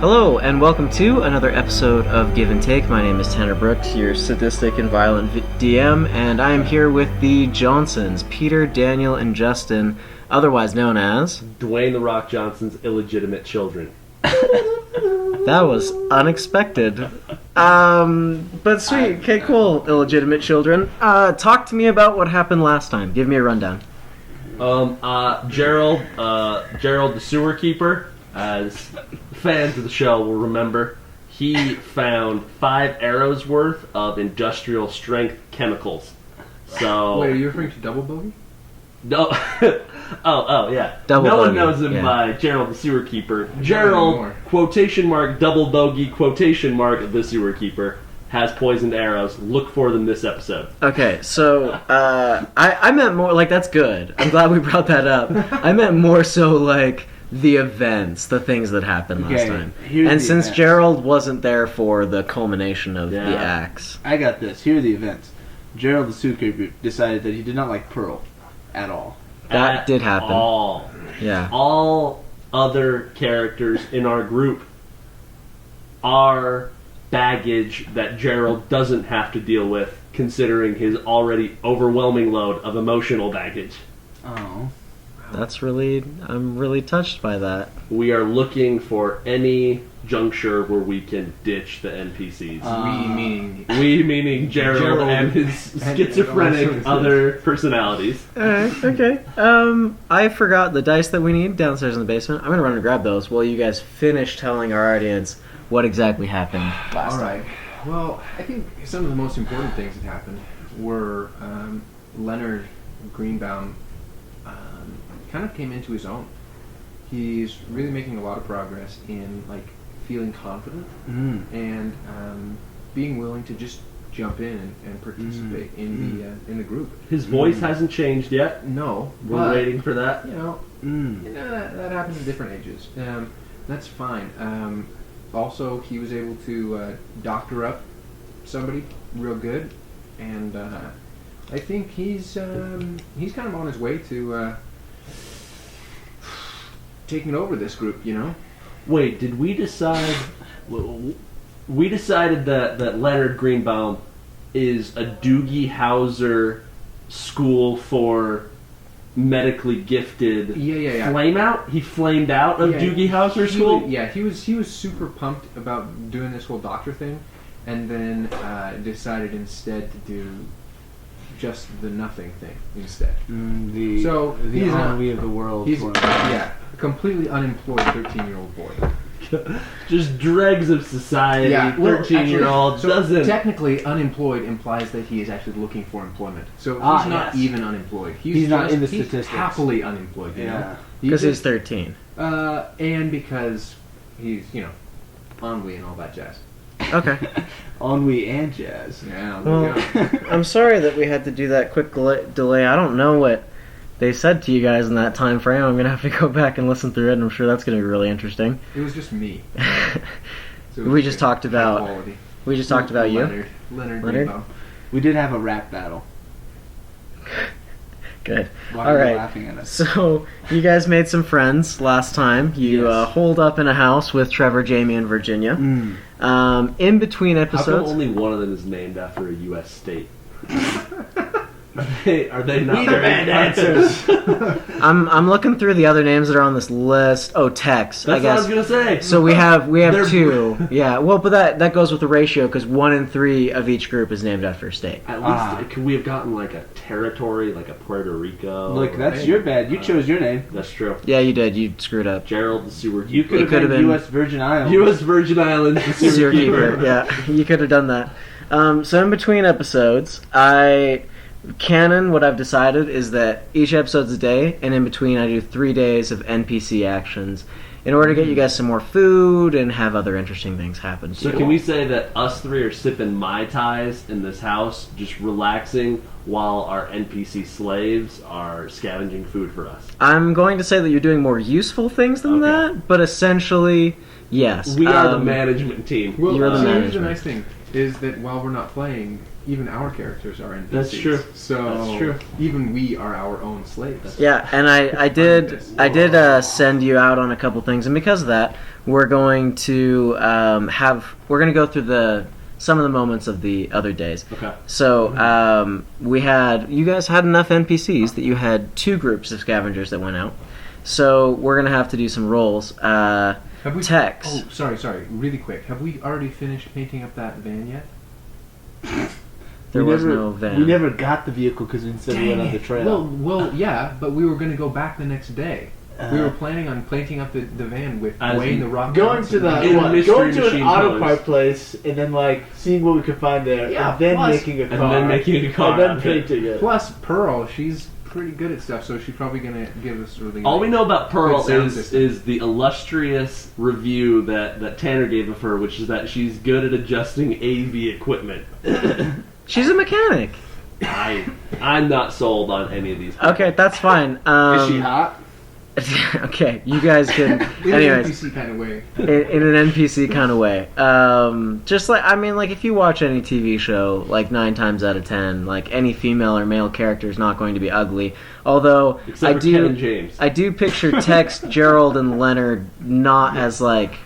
Hello, and welcome to another episode of Give and Take. My name is Tanner Brooks, your sadistic and violent DM, and I am here with the Johnsons, Peter, Daniel, and Justin, otherwise known as... Dwayne The Rock Johnson's illegitimate children. That was unexpected. But sweet. Okay, cool, illegitimate children. Talk to me about what happened last time. Give me a rundown. Gerald the sewer keeper, as fans of the show will remember, he found 5 arrows worth of industrial strength chemicals. So wait, are you referring to Double Bogey? no, oh yeah. Double no one bogey, knows him yeah. by Gerald the sewer keeper. Not Gerald anymore. quotation mark double bogey quotation mark the sewer keeper has poisoned arrows. Look for them this episode. Okay, so I meant more like that's good. I'm glad we brought that up. I meant more so like the events, the things that happened last Okay, time. here's And the since events. Gerald wasn't there for the culmination of Yeah. the acts, I got this. Here are the events. Gerald the Suitkeeper decided that he did not like Pearl at all. that At did happen. All other characters in our group are baggage that Gerald doesn't have to deal with, considering his already overwhelming load of emotional baggage. Oh. I'm really touched by that. We are looking for any juncture where we can ditch the NPCs. We meaning Gerald and his and schizophrenic also his- other personalities. Alright, okay. I forgot the dice that we need downstairs in the basement. I'm gonna run and grab those while you guys finish telling our audience what exactly happened last All time. right. Well, I think some of the most important things that happened were Leonard Greenbaum kind of came into his own. He's really making a lot of progress in feeling confident and being willing to just jump in and participate in the group. His voice hasn't changed yet. No, We're but, waiting for that. that happens at different ages. That's fine. Also, he was able to doctor up somebody real good, and I think he's kind of on his way to taking over this group. You know. Wait, did we decide? We decided that Leonard Greenbaum is a Doogie Howser school for medically gifted. Yeah. Flame out? He flamed out of Yeah, Doogie Howser school? He was super pumped about doing this whole doctor thing, and then decided instead to do just the nothing thing instead. The So, the he's not- ennui of the world. He's for him. a completely unemployed 13-year-old boy. Just dregs of society. 13-year-old So doesn't. technically, unemployed implies that he is actually looking for employment. So he's Ah, not yes. even unemployed. He's not in the he's statistics. happily unemployed. You know? Yeah. Because he's just- 13. and because he's ennui and all that jazz. Okay. Ennui and jazz. Yeah. Well, I'm sorry that we had to do that quick delay. I don't know what they said to you guys in that time frame. I'm gonna have to go back and listen through it, and I'm sure that's gonna be really interesting. it was just me. So it We was just good. talked High about quality. we just talked about you. Leonard Leonard? Greenbaum. We did have a rap battle. Good. Why All are right. you laughing at us? So you guys made some friends last time. You Yes. holed up in a house with Trevor, Jamie, and Virginia. In between How come episodes, only one of them is named after a U.S. state? Are they not These are very bad answers. I'm looking through the other names that are on this list. Oh, Tex, That's I guess. what I was gonna say. So we have They're- 2. Yeah. Well, but that goes with the ratio because 1 in 3 of each group is named after a state. At least could we have gotten like a territory, like a Puerto Rico? Look, that's Hey. your bad. You chose your name. That's true. Yeah, you did. You screwed up. Gerald the sewer You keeper. could have could have been been- U.S. Virgin Islands. U.S. Virgin Islands the sewer, Sewer keeper. keeper. Yeah, you could have done that. So in between episodes, canon, what I've decided is that each episode's a day, and in between I do 3 days of NPC actions in order to get you guys some more food and have other interesting things happen. So too. can we say that us 3 are sipping Mai Tais in this house, just relaxing, while our NPC slaves are scavenging food for us? I'm going to say that you're doing more useful things than Okay. that, but essentially, yes. We are the management team. Well, You're the so here's the management. nice thing is that while we're not playing, even our characters are NPCs. That's true. So That's true. even we are our own slaves. Yeah, and I did send you out on a couple things, and because of that, we're going to go through some of the moments of the other days. Okay. So you guys had enough NPCs that you had 2 groups of scavengers that went out. So we're gonna have to do some rolls. Have we? Tex. Oh, sorry. Really quick. Have we already finished painting up that van yet? There was no van. We never got the vehicle because instead we went on the trail. Well, yeah, but we were going to go back the next day. We were planning on painting up the van with As weighing in the rock. Going down. to In mystery going to an machine auto colors. part place and then like seeing what we could find there, Yeah, and then plus- making a car, And then making a car and then out of it. painting it. Plus Pearl, she's pretty good at stuff, so she's probably going to give us really. All we know about Pearl Good sound is system. the illustrious review that Tanner gave of her, which is that she's good at adjusting AV equipment. She's a mechanic. I'm not sold on any of these people. Okay, that's fine. Is she hot? Okay, you guys can. in an Anyways, NPC kind of way. in an NPC kind of way. Just like if you watch any TV show, like 9 times out of 10, like any female or male character is not going to be ugly. Although Except for Ken and James. I do picture Tex, Gerald, and Leonard not as like.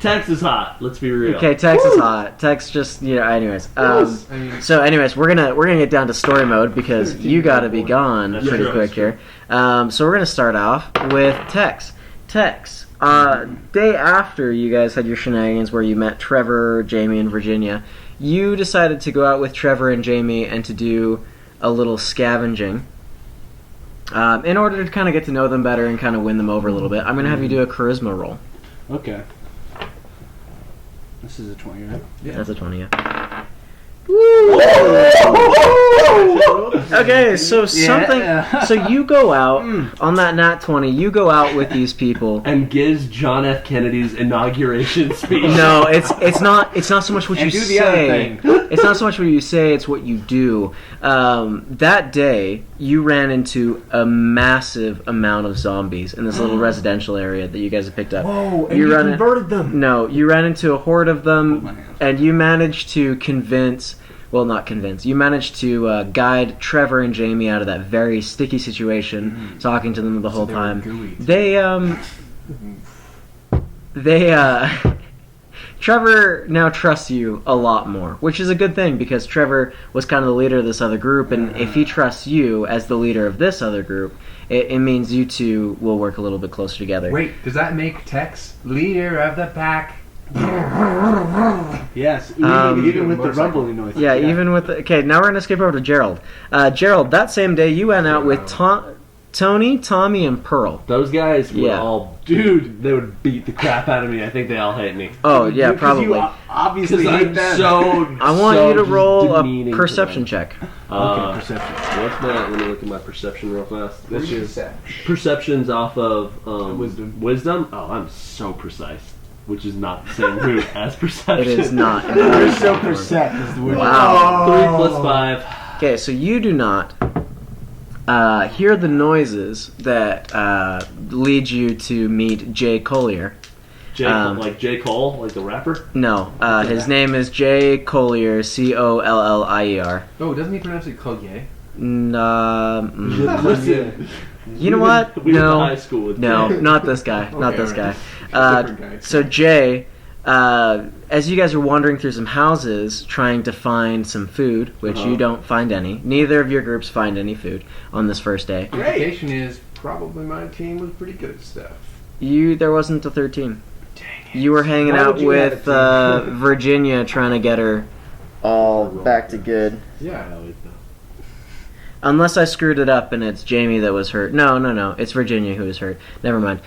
Tex is hot. Let's be real. Okay, Tex is hot. Tex just anyways. I mean, So, anyways, we're gonna get down to story mode because you gotta be gone That's pretty true. quick here. So we're gonna start off with Tex. Tex, day after you guys had your shenanigans where you met Trevor, Jamie, and Virginia, you decided to go out with Trevor and Jamie and to do a little scavenging. In order to kind of get to know them better and kind of win them over a little bit, I'm gonna have you do a charisma roll. Okay. This is a 20, right? That's a 20, yeah. Okay, so Yeah. so you go out on that nat 20. You go out with these people. And gives John F. Kennedy's inauguration speech. No, it's not so much what And you do the other say. thing. It's not so much what you say. It's what you do. That day, you ran into a massive amount of zombies in this little residential area that you guys have picked up. Whoa, and You you run it- converted them. No, you ran into a horde of Oh them, my God. and you managed to convince. Well, not convince. You managed to guide Trevor and Jamie out of that very sticky situation, talking to them the whole they were time. gooey. Trevor now trusts you a lot more, which is a good thing because Trevor was kind of the leader of this other group, and if he trusts you as the leader of this other group, it means you two will work a little bit closer together. Wait, does that make Tex leader of the pack? Yes, Um, even with the motorcycle. rumbling noise. Yeah, even with okay. Now we're gonna skip over to Gerald. Gerald, that same day you went out with Tony, Tommy, and Pearl. Those guys would Yeah. all, dude, they would beat the crap out of me. I think they all hate me. Oh yeah, Because you probably. obviously Because hate I'm them. so. I want so you to just roll a demeaning to perception them. check. Okay, perception. What's my? Let me look at my perception real fast. That's your Perception's off of Wisdom. Wisdom. Oh, I'm so precise, which is not the same root as perception. It is not. You're so percent is the word. Wow. 3 plus 5. Okay, so you do not hear the noises that lead you to meet Jay Collier. Like J. Cole, like the rapper. No, his name is Jay Collier, Collier. Oh, doesn't he pronounce it Collier? Listen, You know what? we went to No, high school with no, Jay. not this guy. Not Okay, this guy. alright. Different guy. So Jay, as you guys are wandering through some houses trying to find some food, which you don't find any. Neither of your groups find any food on this first day. The implication is probably my team was pretty good at stuff. There wasn't a 13. Dang it. You were hanging Why out would you have with a team? Virginia, trying to get her all back to good. Yeah. Unless I screwed it up and it's Jamie that was hurt. No. It's Virginia who was hurt. Never mind.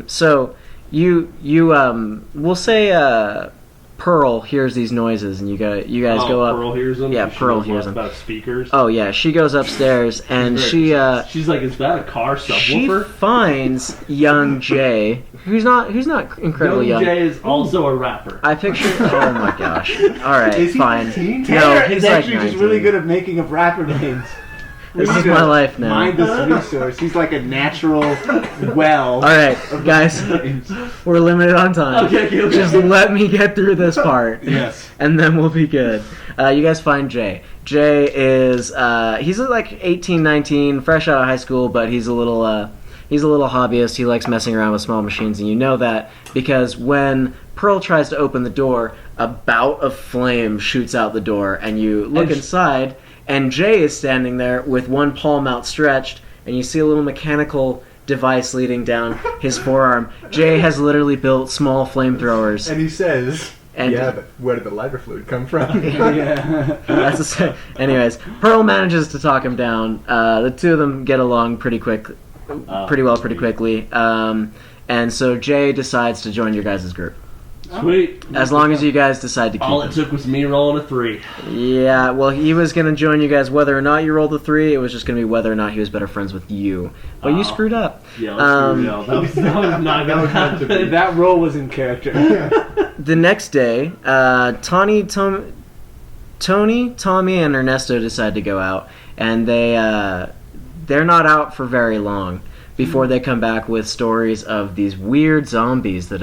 So we'll say Pearl hears these noises and you guys go up. Pearl hears them. Yeah, She Pearl knows hears less them. about speakers. Oh yeah, she goes upstairs and she She's like, is that a car she subwoofer? finds young Jay, who's not incredibly young. Jay is also a rapper. I picture. Oh my gosh! All right, Is he fine. 19? No, Tanner he's is like actually just really 19. good at making up rapper names. This is my life now. Mind this resource. He's like a natural well. All right, guys, we're limited on time. Okay. Just let me get through this part. Yes. And then we'll be good. You guys find Jay. Jay is he's like 18, 19, fresh out of high school, but he's a little hobbyist. He likes messing around with small machines, and you know that because when Pearl tries to open the door, a bout of flame shoots out the door, and you look inside, and Jay is standing there with one palm outstretched, and you see a little mechanical device leading down his forearm. Jay has literally built small flamethrowers. And he says, And- "Yeah, but where did the lighter fluid come from?" Yeah. Anyways, Pearl manages to talk him down. The two of them get along pretty quickly. And so Jay decides to join your guys' group. Sweet. As long as you guys decide to keep All him. it took was me rolling a 3. Yeah, well, he was going to join you guys whether or not you rolled a 3. It was just going to be whether or not he was better friends with you. But you screwed up. Yeah, that was not going to happen. That role was in character. The next day, Tony, Tommy, and Ernesto decide to go out. And they're not out for very long before they come back with stories of these weird zombies that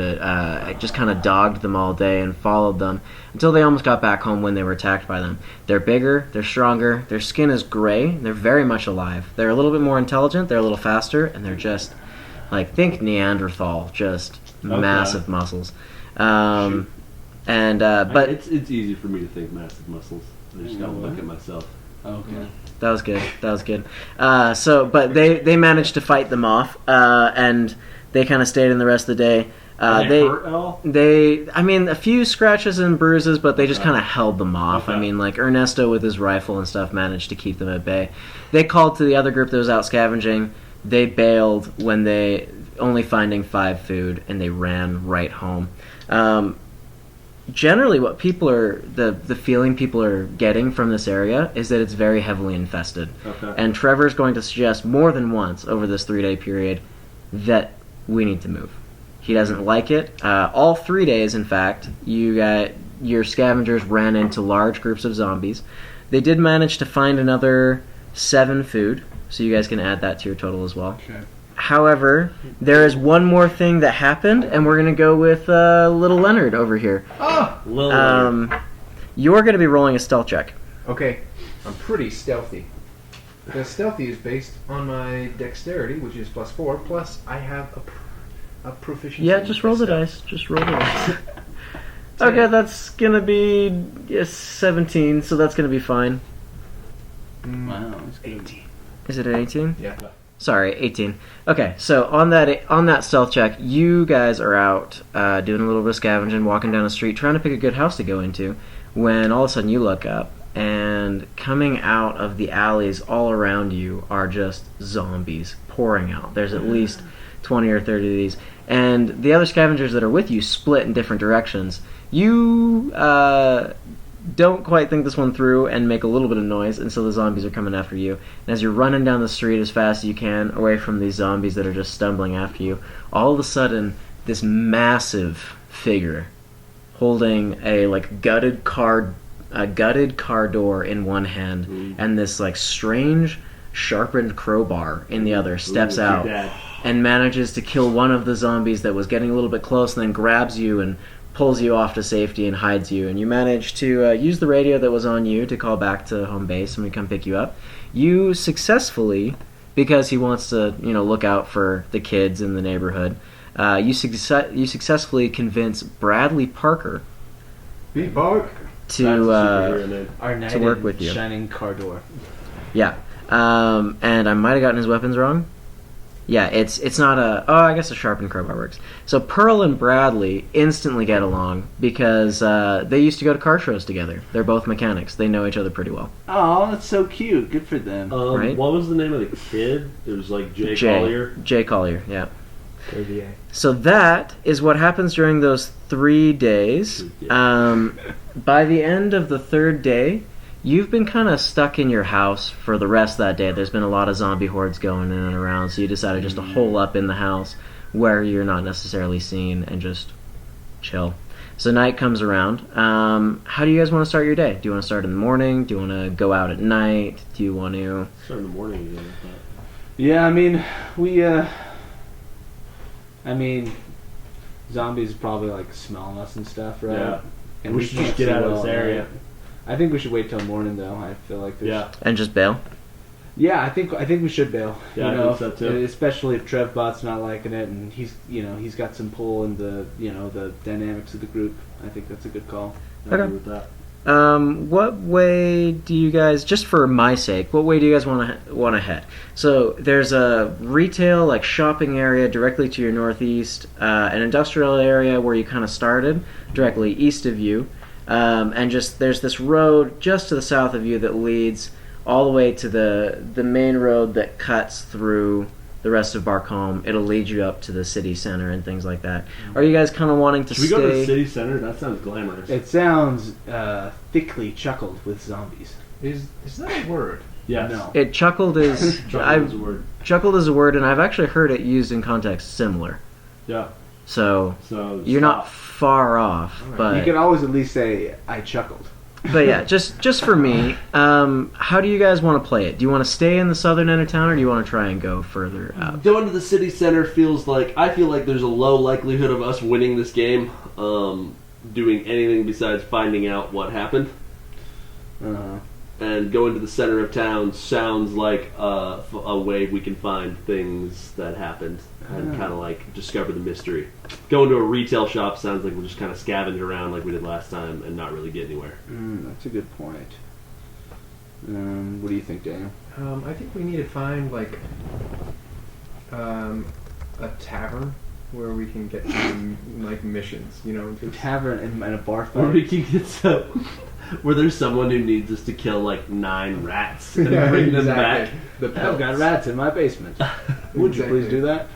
just kind of dogged them all day and followed them until they almost got back home when they were attacked by them. They're bigger, they're stronger, their skin is gray, they're very much alive. They're a little bit more intelligent, they're a little faster, and they're just, like, think Neanderthal, just massive muscles. But it's easy for me to think massive muscles. I just gotta look at myself. Okay. That was good. But they managed to fight them off, and they kind of stayed in the rest of the day. They hurt at all? A few scratches and bruises, but they just kind of held them off. Okay. I mean, like Ernesto with his rifle and stuff managed to keep them at bay. They called to the other group that was out scavenging. They bailed when they only finding 5 food, and they ran right home. Generally, what people are the feeling people are getting from this area is that it's very heavily infested. Okay. And Trevor's going to suggest more than once over this 3-day period that we need to move. He doesn't like it. All 3 days, in fact, your scavengers ran into large groups of zombies. They did manage to find another 7 food, so you guys can add that to your total as well. Okay. However, there is one more thing that happened, and we're going to go with little Leonard over here. You're going to be rolling a stealth check. Okay, I'm pretty stealthy. The stealthy is based on my dexterity, which is +4, plus I have a proficiency. Yeah, just roll the dice. Just roll the dice. Okay, that's going to be 17, so that's going to be fine. Wow, it's 18. Is it an 18? Yeah. Sorry, 18. Okay, so on that stealth check, you guys are out doing a little bit of scavenging, walking down the street, trying to pick a good house to go into, when all of a sudden you look up, and coming out of the alleys all around you are just zombies pouring out. There's at least 20 or 30 of these. And the other scavengers that are with you split in different directions. You don't quite think this one through and make a little bit of noise, and so the zombies are coming after you. And as you're running down the street as fast as you can, away from these zombies that are just stumbling after you, all of a sudden, this massive figure holding a gutted car door in one hand and this strange sharpened crowbar in the other steps out and manages to kill one of the zombies that was getting a little bit close, and then grabs you and pulls you off to safety and hides you. And you manage to use the radio that was on you to call back to home base and we come pick you up. You successfully, because he wants to look out for the kids in the neighborhood, you successfully convince Bradley Parker to Our knight to work in with you. Shining car door. yeah. And I might have gotten his weapons wrong. Yeah, it's not I guess a sharpened crowbar works. So Pearl and Bradley instantly get along because they used to go to car shows together. They're both mechanics. They know each other pretty well. Oh, that's so cute. Good for them. Right? What was the name of the kid? It was Jay Collier. Jay Collier, yeah. AVA. So that is what happens during those 3 days. By the end of the 3rd day, you've been kind of stuck in your house for the rest of that day. There's been a lot of zombie hordes going in and around, so you decided just to hole up in the house where you're not necessarily seen and just chill. So night comes around. How do you guys want to start your day? Do you want to start in the morning? Do you want to go out at night? Do you want to... Start in the morning again. Yeah, I mean, zombies probably like smelling us and stuff, right? Yeah. And We should can't just get see out of well this at area. night. I think we should wait till morning, though. I feel like there's... Yeah. And just bail? Yeah, I think we should bail. Yeah, I think so, too. Especially if Trevbot's not liking it, and he's got some pull in the the dynamics of the group. I think that's a good call. I Okay. agree with that. What way do you guys, just for my sake, what way do you guys want to head? So there's a retail, like shopping area directly to your northeast, an industrial area where you kind of started, directly east of you, and just there's this road just to the south of you that leads all the way to the main road that cuts through the rest of Barcombe. It'll lead you up to the city center and things like that. Are you guys kind of wanting to Should we stay? go to the city center? That sounds glamorous. It sounds thickly chuckled with zombies. Is that a word? Yes. No. It chuckled is Chuckle is a word. chuckled is a word, and I've actually heard it used in context similar. Yeah. So So you're not stop. far off, Alright. but You can always at least say, "I chuckled." but yeah, just for me, how do you guys want to play it? Do you want to stay in the southern end of town, or do you want to try and go further out? Going to the city center I feel like there's a low likelihood of us winning this game, doing anything besides finding out what happened. And going to the center of town sounds like a way we can find things that happened and kind of like discover the mystery. Going to a retail shop sounds like we'll just kind of scavenge around like we did last time and not really get anywhere. That's a good point. What do you think, Daniel? I think we need to find like a tavern where we can get some like missions. You know, A just, tavern and a bar Where we fight. can get where there's someone who needs us to kill like 9 rats and Yeah, bring them exactly. back. The I've got pelts. rats in my basement. Would you Exactly. please do that?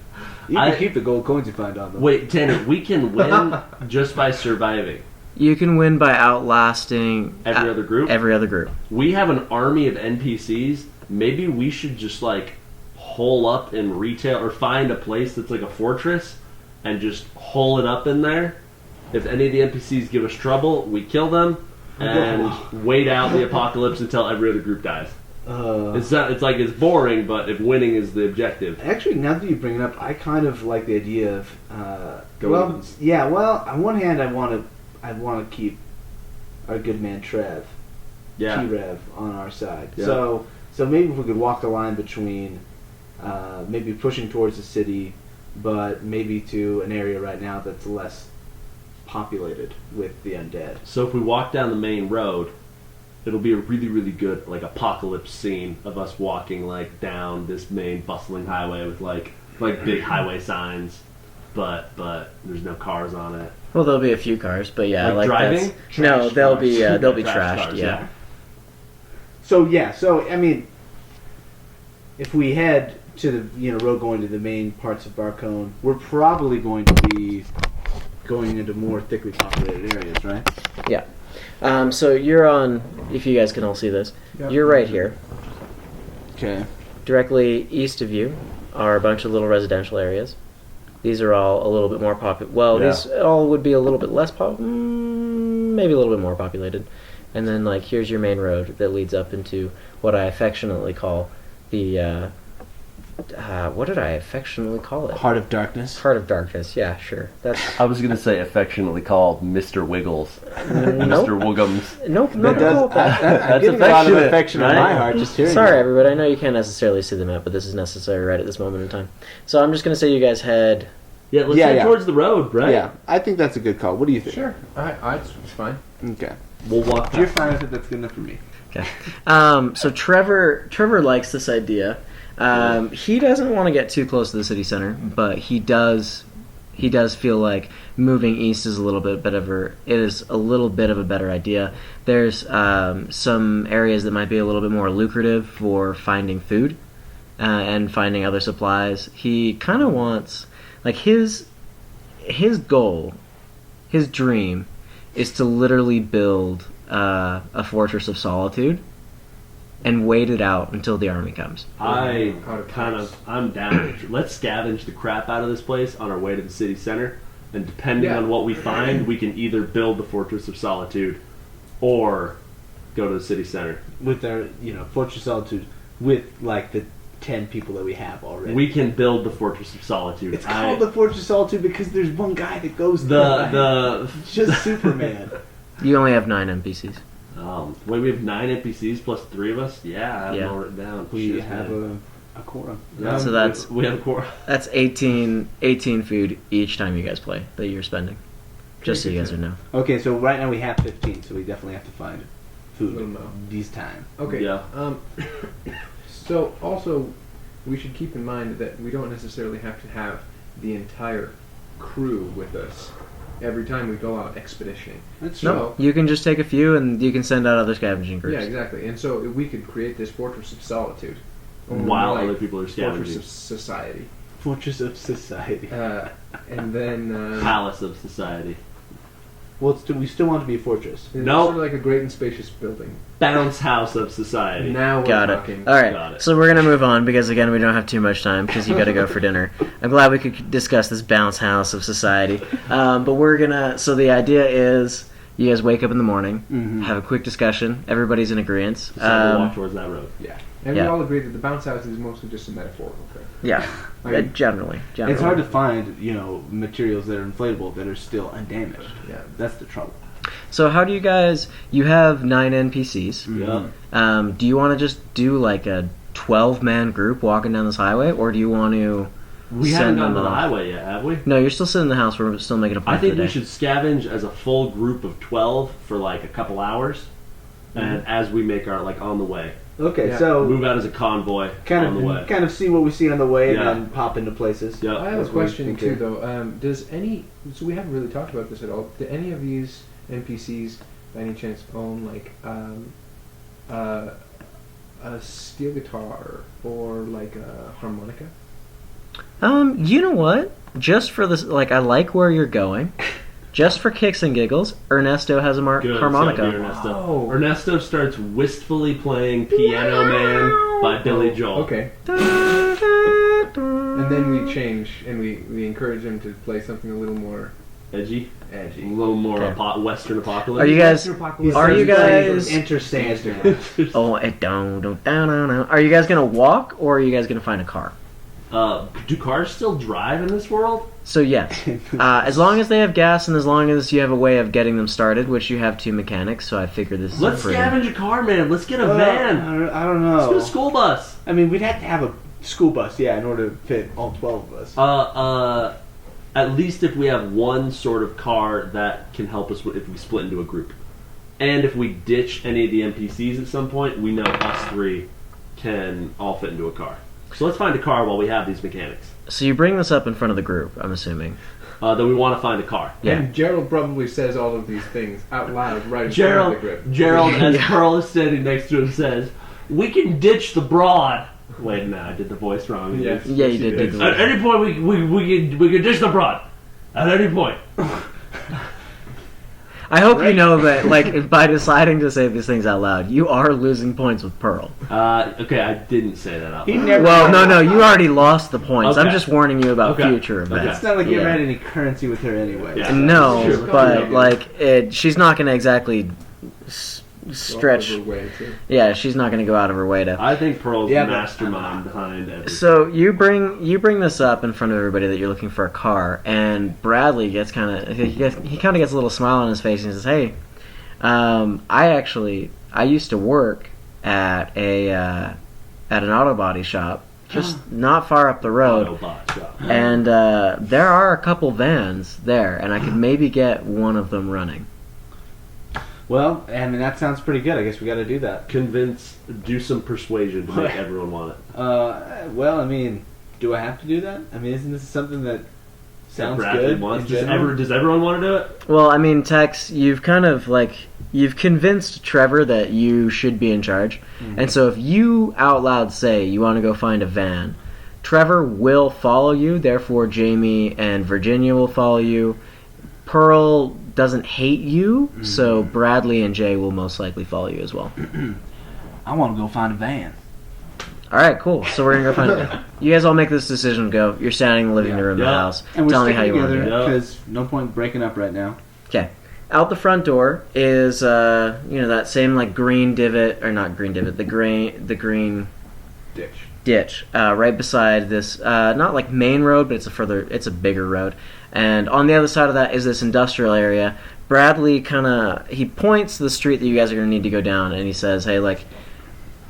You can keep the gold coins you find on them. Wait, Tanner, we can win just by surviving. You can win by outlasting Every other group? Every other group. We have an army of NPCs. Maybe we should just like hole up in retail or find a place that's like a fortress and just hole it up in there. If any of the NPCs give us trouble, we kill them and wait out the apocalypse until every other group dies. It's boring, but if winning is the objective. Actually, now that you bring it up, I kind of like the idea of. Going- Well, on one hand, I want to keep our good man Trev, Yeah. T-Rev, on our side. Yeah. So maybe if we could walk the line between maybe pushing towards the city, but maybe to an area right now that's less populated with the undead. So if we walk down the main road, it'll be a really, really good like apocalypse scene of us walking like down this main bustling highway with like big highway signs, but there's no cars on it. Well, there'll be a few cars, but yeah, Like like driving? that's, no, Trash they'll cars. be they'll be Trash trashed. cars, Yeah. So I mean, if we head to the road going to the main parts of Barcone, we're probably going to be going into more thickly populated areas, right? Yeah. So you're on. If you guys can all see this, Yep. you're right here. Okay. Directly east of you are a bunch of little residential areas. These are all a little bit more popular. Well, Yeah. these all would be a little bit less maybe a little bit more populated. And then, like, here's your main road that leads up into what I affectionately call the. What did I affectionately call it? Heart of Darkness. Heart of Darkness. Yeah, sure. That's I was gonna say affectionately called Mr. Wiggles, nope. Mr. Woogums. Nope. Not That called that. I'm getting a lot of affectionate, affection in right? my heart just hearing Sorry, that. everybody. I know you can't necessarily see the map, but this is necessary right at this moment in time. So I'm just going to say you guys head. Yeah, let's Yeah, head yeah. towards the road, right? Yeah, I think that's a good call. What do you think? Sure, it's fine. Okay. We'll walk. If you're fine with it, that's good enough for me. So Trevor likes this idea. He doesn't want to get too close to the city center, but he does feel like moving east is a little bit of a better idea. There's some areas that might be a little bit more lucrative for finding food and finding other supplies. He kind of wants, like, his goal, his dream, is to literally build a fortress of solitude and wait it out until the army comes. I'm down. Let's scavenge the crap out of this place on our way to the city center. And depending Yeah. on what we find, we can either build the Fortress of Solitude or go to the city center. With our, Fortress of Solitude, with like the 10 people that we have already. We can build the Fortress of Solitude. It's called the Fortress of Solitude because there's one guy that goes the just Superman. You only have 9 NPCs. Wait, we have 9 NPCs plus 3 of us. Yeah, I have them all written down. We Shit, have man. a quorum. Yeah, So that's- we have a core. That's 18 food each time you guys play that you're spending. Just so you guys would know. Okay, so right now we have 15, so we definitely have to find food Little mo. these time. Okay. Yeah. So also, we should keep in mind that we don't necessarily have to have the entire crew with us every time we go out expeditioning. That's true. No, you can just take a few and you can send out other scavenging groups. Yeah, exactly. And so we could create this Fortress of Solitude. Or While more other people are Fortress scavenging. of Society. Fortress of Society. And then... Palace of Society. Well, we still want to be a fortress. it's Nope. sort of like a great and spacious building. Bounce House of Society. Now we're Got talking. it. All right. Got it. So we're gonna move on because again we don't have too much time because you got to go for dinner. I'm glad we could discuss this bounce house of society. But we're gonna. So the idea is you guys wake up in the morning, Mhm. have a quick discussion. Everybody's in agreement. So we'll walk towards that road. Yeah. And Yeah. we all agree that the bounce house is mostly just a metaphorical thing. Yeah. Okay. Generally. It's hard to find, materials that are inflatable that are still undamaged. Yeah. That's the trouble. So how do you guys? You have 9 NPCs. Yeah. Do you want to just do like a 12-man group walking down this highway, or do you want to? We Send haven't gone them to the off. highway yet, have we? No, you're still sitting in the house. We're still making a plan I think for the we day. should scavenge as a full group of 12 for like a couple hours. And as we make our, on the way. Okay, Yeah. so Move out as a convoy kind on the way. of see what we see on the way Yeah. and then pop into places. Yeah. I have a That's what we question think too, here. though. So we haven't really talked about this at all. Do any of these NPCs, by any chance, own a steel guitar or like a harmonica? You know what? Just for this, I like where you're going. Just for kicks and giggles, Ernesto has a Good, harmonica. so Ernesto. Wow. Ernesto starts wistfully playing Piano Man by Billy Joel. Okay. And then we change and we encourage him to play something a little more Edgy. A edgy. little more Okay. Western apocalypse. Are you guys? Apocalypse. Are you guys? Enter Sandman? Oh, it don't. Are you guys gonna walk or are you guys gonna find a car? Do cars still drive in this world? So yes, as long as they have gas and as long as you have a way of getting them started, which you have 2 mechanics, so I figure this is Let's pretty. scavenge a car, man. Let's get a van. I don't Let's get know. a school bus. I mean, we'd have to have a school bus, in order to fit all 12 of us. At least if we have one sort of car that can help us if we split into a group. And if we ditch any of the NPCs at some point, we know us 3 can all fit into a car. So let's find a car while we have these mechanics. So you bring this up in front of the group, I'm assuming. That we want to find a car. Yeah. And Gerald probably says all of these things out loud right in front of the group. Gerald, as Yeah. Pearl is standing next to him, says, "We can ditch the broad." Wait, no, I did the voice wrong. Yes. Yeah, you did do the At any point, we can ditch the broad. At any point. I hope you know that, by deciding to say these things out loud, you are losing points with Pearl. Okay, I didn't say that out He loud. never. Well, no, you already lost the points. I'm Okay. just warning you about Okay. future Okay. events. It's not like you Yeah. ever had any currency with her anyway. Yeah. so- No, Sure. but she's not going to exactly stretch. Go out of her way to- Yeah, she's not going to go out of her way to. I think Pearl's Yeah, the but- mastermind behind everything. So you bring this up in front of everybody that you're looking for a car, and Bradley gets kind of he kind of gets a little smile on his face and he says, "Hey, I used to work at an auto body shop just not far up the road, Autobot shop. and there are a couple vans there, and I could maybe get one of them running." Well, I mean, that sounds pretty good. I guess we got to do that. Do some persuasion to make everyone want it. Well, I mean, do I have to do that? I mean, isn't this something that sounds Bradley good? wants. in general? Does everyone want to do it? Well, I mean, Tex, you've kind of you've convinced Trevor that you should be in charge, and so if you out loud say you want to go find a van, Trevor will follow you. Therefore, Jamie and Virginia will follow you. Pearl doesn't hate you, so Bradley and Jay will most likely follow you as well. I want to go find a van. All right, cool. So we're gonna go find it. You guys all make this decision. Go. You're standing in the living room of the Yeah. house. And we're Tell me sticking how you want to together do it. because no point breaking up right now. Okay. Out the front door is that same like green divot, or not green divot, the green ditch right beside this not like main road, but it's a bigger road. And on the other side of that is this industrial area. Bradley he points the street that you guys are going to need to go down, and he says, "Hey, like,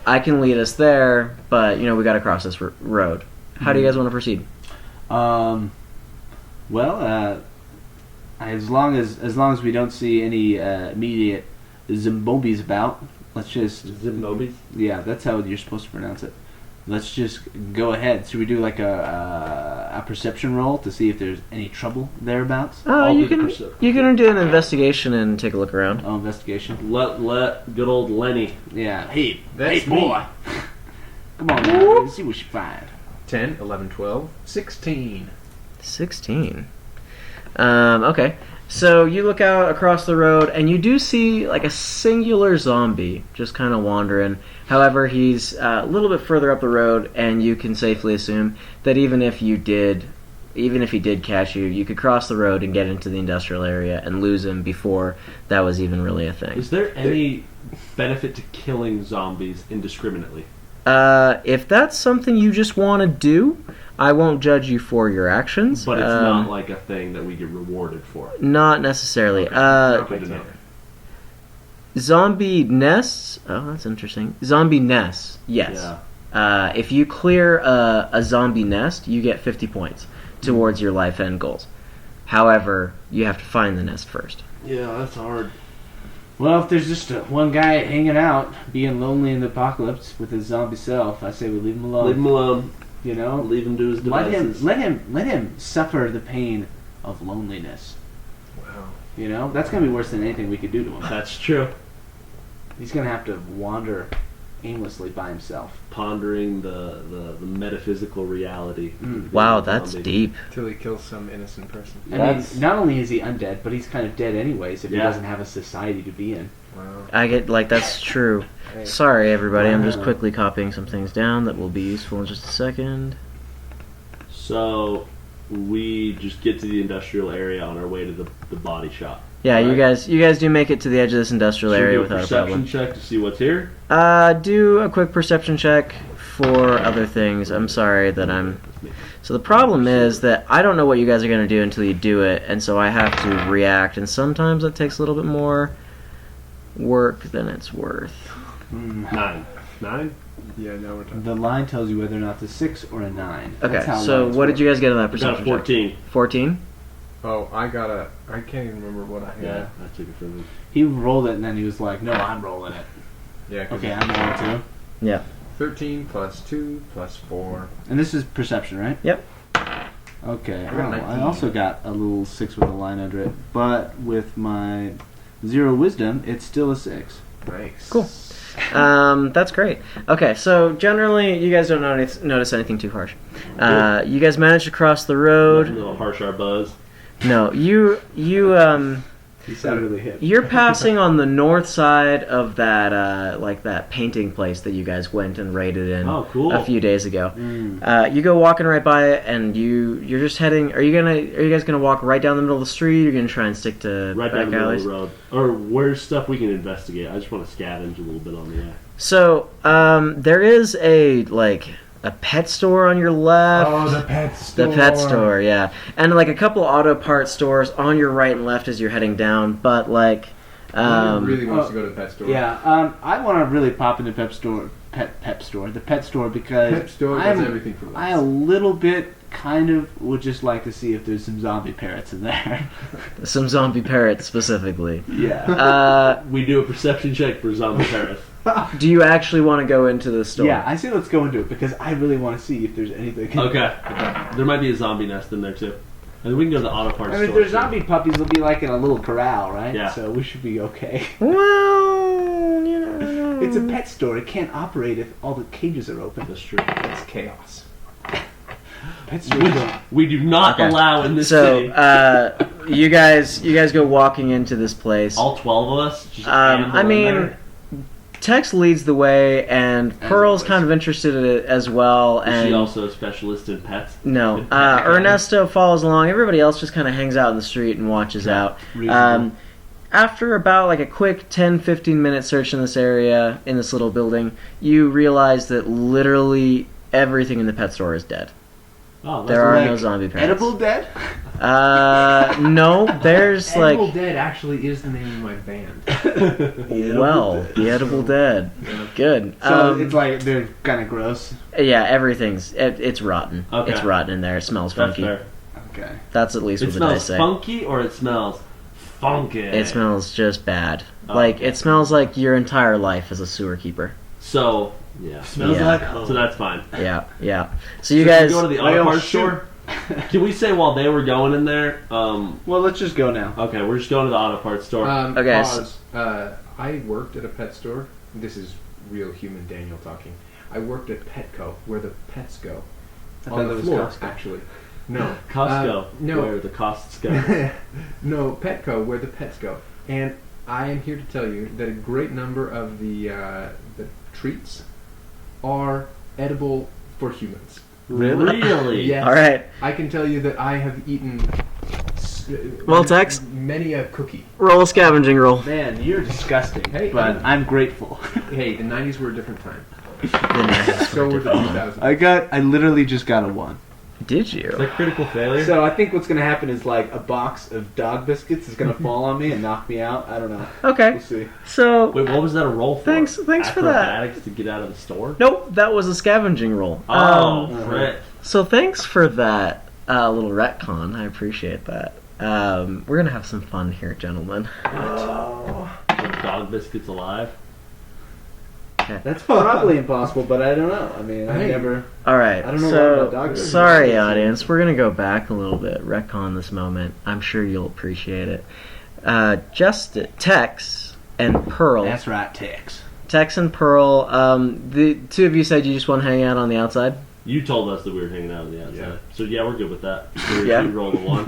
I can lead us there, but we got to cross this road. How do you guys want to proceed?" As long as we don't see any immediate zombies about, let's just Zimnobies? yeah, that's how you're supposed to pronounce it. Let's just go ahead. Should we do like a perception roll to see if there's any trouble thereabouts? Oh, I'll you do the can perception. you can do an investigation and take a look around. Oh, investigation. Let good old Lenny. Yeah. Hey, That's hey, boy. me. Come on, now. Let's see what you find. 10, 11, 12, 16. 16. Okay. So you look out across the road, and you do see like a singular zombie just kind of wandering. However, he's a little bit further up the road, and you can safely assume that even if he did catch you, you could cross the road and get into the industrial area and lose him before that was even really a thing. Is there any benefit to killing zombies indiscriminately? If that's something you just want to do, I won't judge you for your actions. But it's not like a thing that we get rewarded for. Not necessarily. Good to know. Zombie nests. Oh, that's interesting. Zombie nests. Yes. Yeah. If you clear a zombie nest, you get 50 points towards your life end goals. However, you have to find the nest first. Yeah, that's hard. Well, if there's just one guy hanging out, being lonely in the apocalypse with his zombie self, I say we leave him alone. Leave him alone. You know, Leave him to his devices. let him suffer the pain of loneliness. Wow. You know, that's gonna be worse than anything we could do to him. That's true. He's gonna have to wander aimlessly by himself. Pondering the metaphysical reality. Wow, that's Zombie. deep. Till he kills some innocent person. I That's- mean, not only is he undead, but he's kind of dead anyways if he Yeah. doesn't have a society to be in. Wow. I get that's true. Hey. Sorry, everybody. I'm just Wow. quickly copying some things down that will be useful in just a second. So we just get to the industrial area on our way to the body shop. Yeah, Right. you guys do make it to the edge of this industrial Should we area do a without a perception problem. check to see what's here? Do a quick perception check for other things. I'm sorry that I'm. So the problem is that I don't know what you guys are going to do until you do it, and so I have to react, and sometimes that takes a little bit more work than it's worth. 9. 9? Yeah, now we're talking. The line tells you whether or not it's a 6 or a 9. Okay, That's how so lines what work. did you guys get on that I got a perception check? 14. 14? Oh, I can't even remember what I Yeah, had. I took it from me. He rolled it and then he was like, "No, I'm rolling it." Yeah, 'cause Okay, I'm rolling too. Yeah. 13 plus 2 plus 4. And this is perception, right? Yep. Okay. I got I 19. also got a little 6 with a line under it, but with my 0 wisdom, it's still a 6. Nice. Cool. That's great. Okay, so generally you guys don't notice anything too harsh. You guys managed to cross the A road. little harsh our buzz. No, you He sounded really hip. you're passing on the north side of that that painting place that you guys went and raided in Oh, cool. a few days ago. Mm. You go walking right by it, and you're just heading. Are you guys gonna walk right down the middle of the street? Or you're gonna try and stick to Right back down the middle alleys? of the road. Or where's stuff we can investigate? I just want to scavenge a little bit on the eye. So there is a pet store on your left. Oh, the pet store. The pet store, yeah, and like a couple auto parts stores on your right and left as you're heading down. But like, Lennon really wants to go to the pet store. Yeah, I want to really pop into the pet store because Pet store does everything for us. I a little bit kind of would just like to see if there's some zombie parrots in there. some zombie parrots specifically. Yeah. We do a perception check for zombie parrots. Do you actually want to go into the store? Yeah, I say let's go into it because I really want to see if there's anything. Okay. There might be a zombie nest in there too. And we can go to the auto parts I mean, if store. there's zombie puppies, they'll be like in a little corral, right? Yeah. So we should be okay. Well, you know, It's a pet store. It can't operate if all the cages are open. That's true. It's chaos. Pet stores don't. We do not Okay. allow in this So, city. you guys go walking into this place. All 12 of us. Just I amble in mean, there. Tex leads the way, and Pearl's always. kind of interested in it as well. Is And she also a specialist in pets? no, In pet accounting? Ernesto follows along. Everybody else just kind of hangs out in the street and watches out. Reasonable. After about like a quick 10-15 minute search in this area, in this little building, you realize that literally everything in the pet store is dead. Oh, that's There are like no zombie parrots. Edible dead? No, there's like, Edible Dead actually is the name of my band. well, the Edible Dead. Good. So it's like they're kind of gross. Yeah, everything's it's rotten. Okay. It's rotten in there. It smells That's funky. fair. Okay. That's at least It what the dice smells say. funky or it smells funky? It smells just bad. Oh, Like okay. it smells like your entire life as a sewer keeper. So, yeah. Smells Yeah. like home. So that's fine. Yeah. So you So guys, can we go to the Oh, auto parts shoot. store? Can we say while they were going in there? Well, let's just go now. Okay, we're just going to the auto parts store. Okay, Pause. I worked at a pet store. This is real human Daniel talking. I worked at Petco, where the pets go. I On thought the it was floor, Costco. actually. No. Costco, no. where the costs go. No, Petco, where the pets go. And I am here to tell you that a great number of the treats are edible for humans. Really? Yes. all right, I can tell you that I have eaten Well, Tex? many a cookie. roll a scavenging roll. Man, you're disgusting. Hey, but I'm grateful. Hey, the 90s were a different time. Then- So were the 2000s. I literally just got a 1. Did Is you? that critical failure? So I think what's gonna happen is like a box of dog biscuits is gonna fall on me and knock me out. I don't know. Okay, We'll see. so Wait, what was that a roll for? Thanks for that. Acrobatics to get out of the store? nope, that was a scavenging roll. Oh, Um, frick. So thanks for that little retcon. I appreciate that. We're gonna have some fun here, gentlemen. Are dog biscuits alive? That's probably impossible, but I don't know. I mean, I Hey. never. All right. I don't know a lot So about dogs. sorry, audience. We're gonna go back a little bit, retcon this moment. I'm sure you'll appreciate it. Just Tex and Pearl. That's right, Tex. Tex and Pearl. The two of you said you just want to hang out on the outside. You told us that we were hanging out on the outside. Yeah. So yeah, we're good with that. Yeah. You rolled a 1.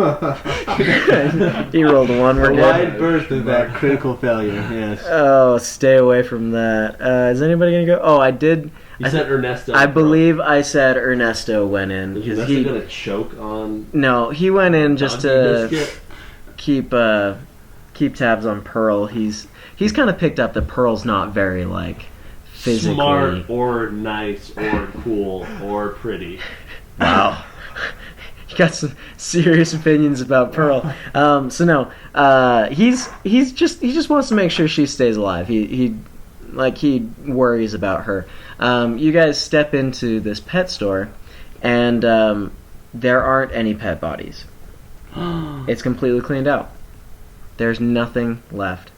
He rolled a 1. We're A good. wide berth of that critical failure. Yes. Oh, stay away from that. Is anybody gonna go? Oh, I did. You said Ernesto. I believe I said Ernesto went in Is because Ernesto he. gonna choke on No, he went in just doggy to biscuit? keep tabs on Pearl. He's kind of picked up that Pearl's not very like physically. Smart or nice or cool or pretty. Wow. You got some serious opinions about Pearl. So no, he just wants to make sure she stays alive. He worries about her. You guys step into this pet store, and there aren't any pet bodies. It's completely cleaned out. There's nothing left.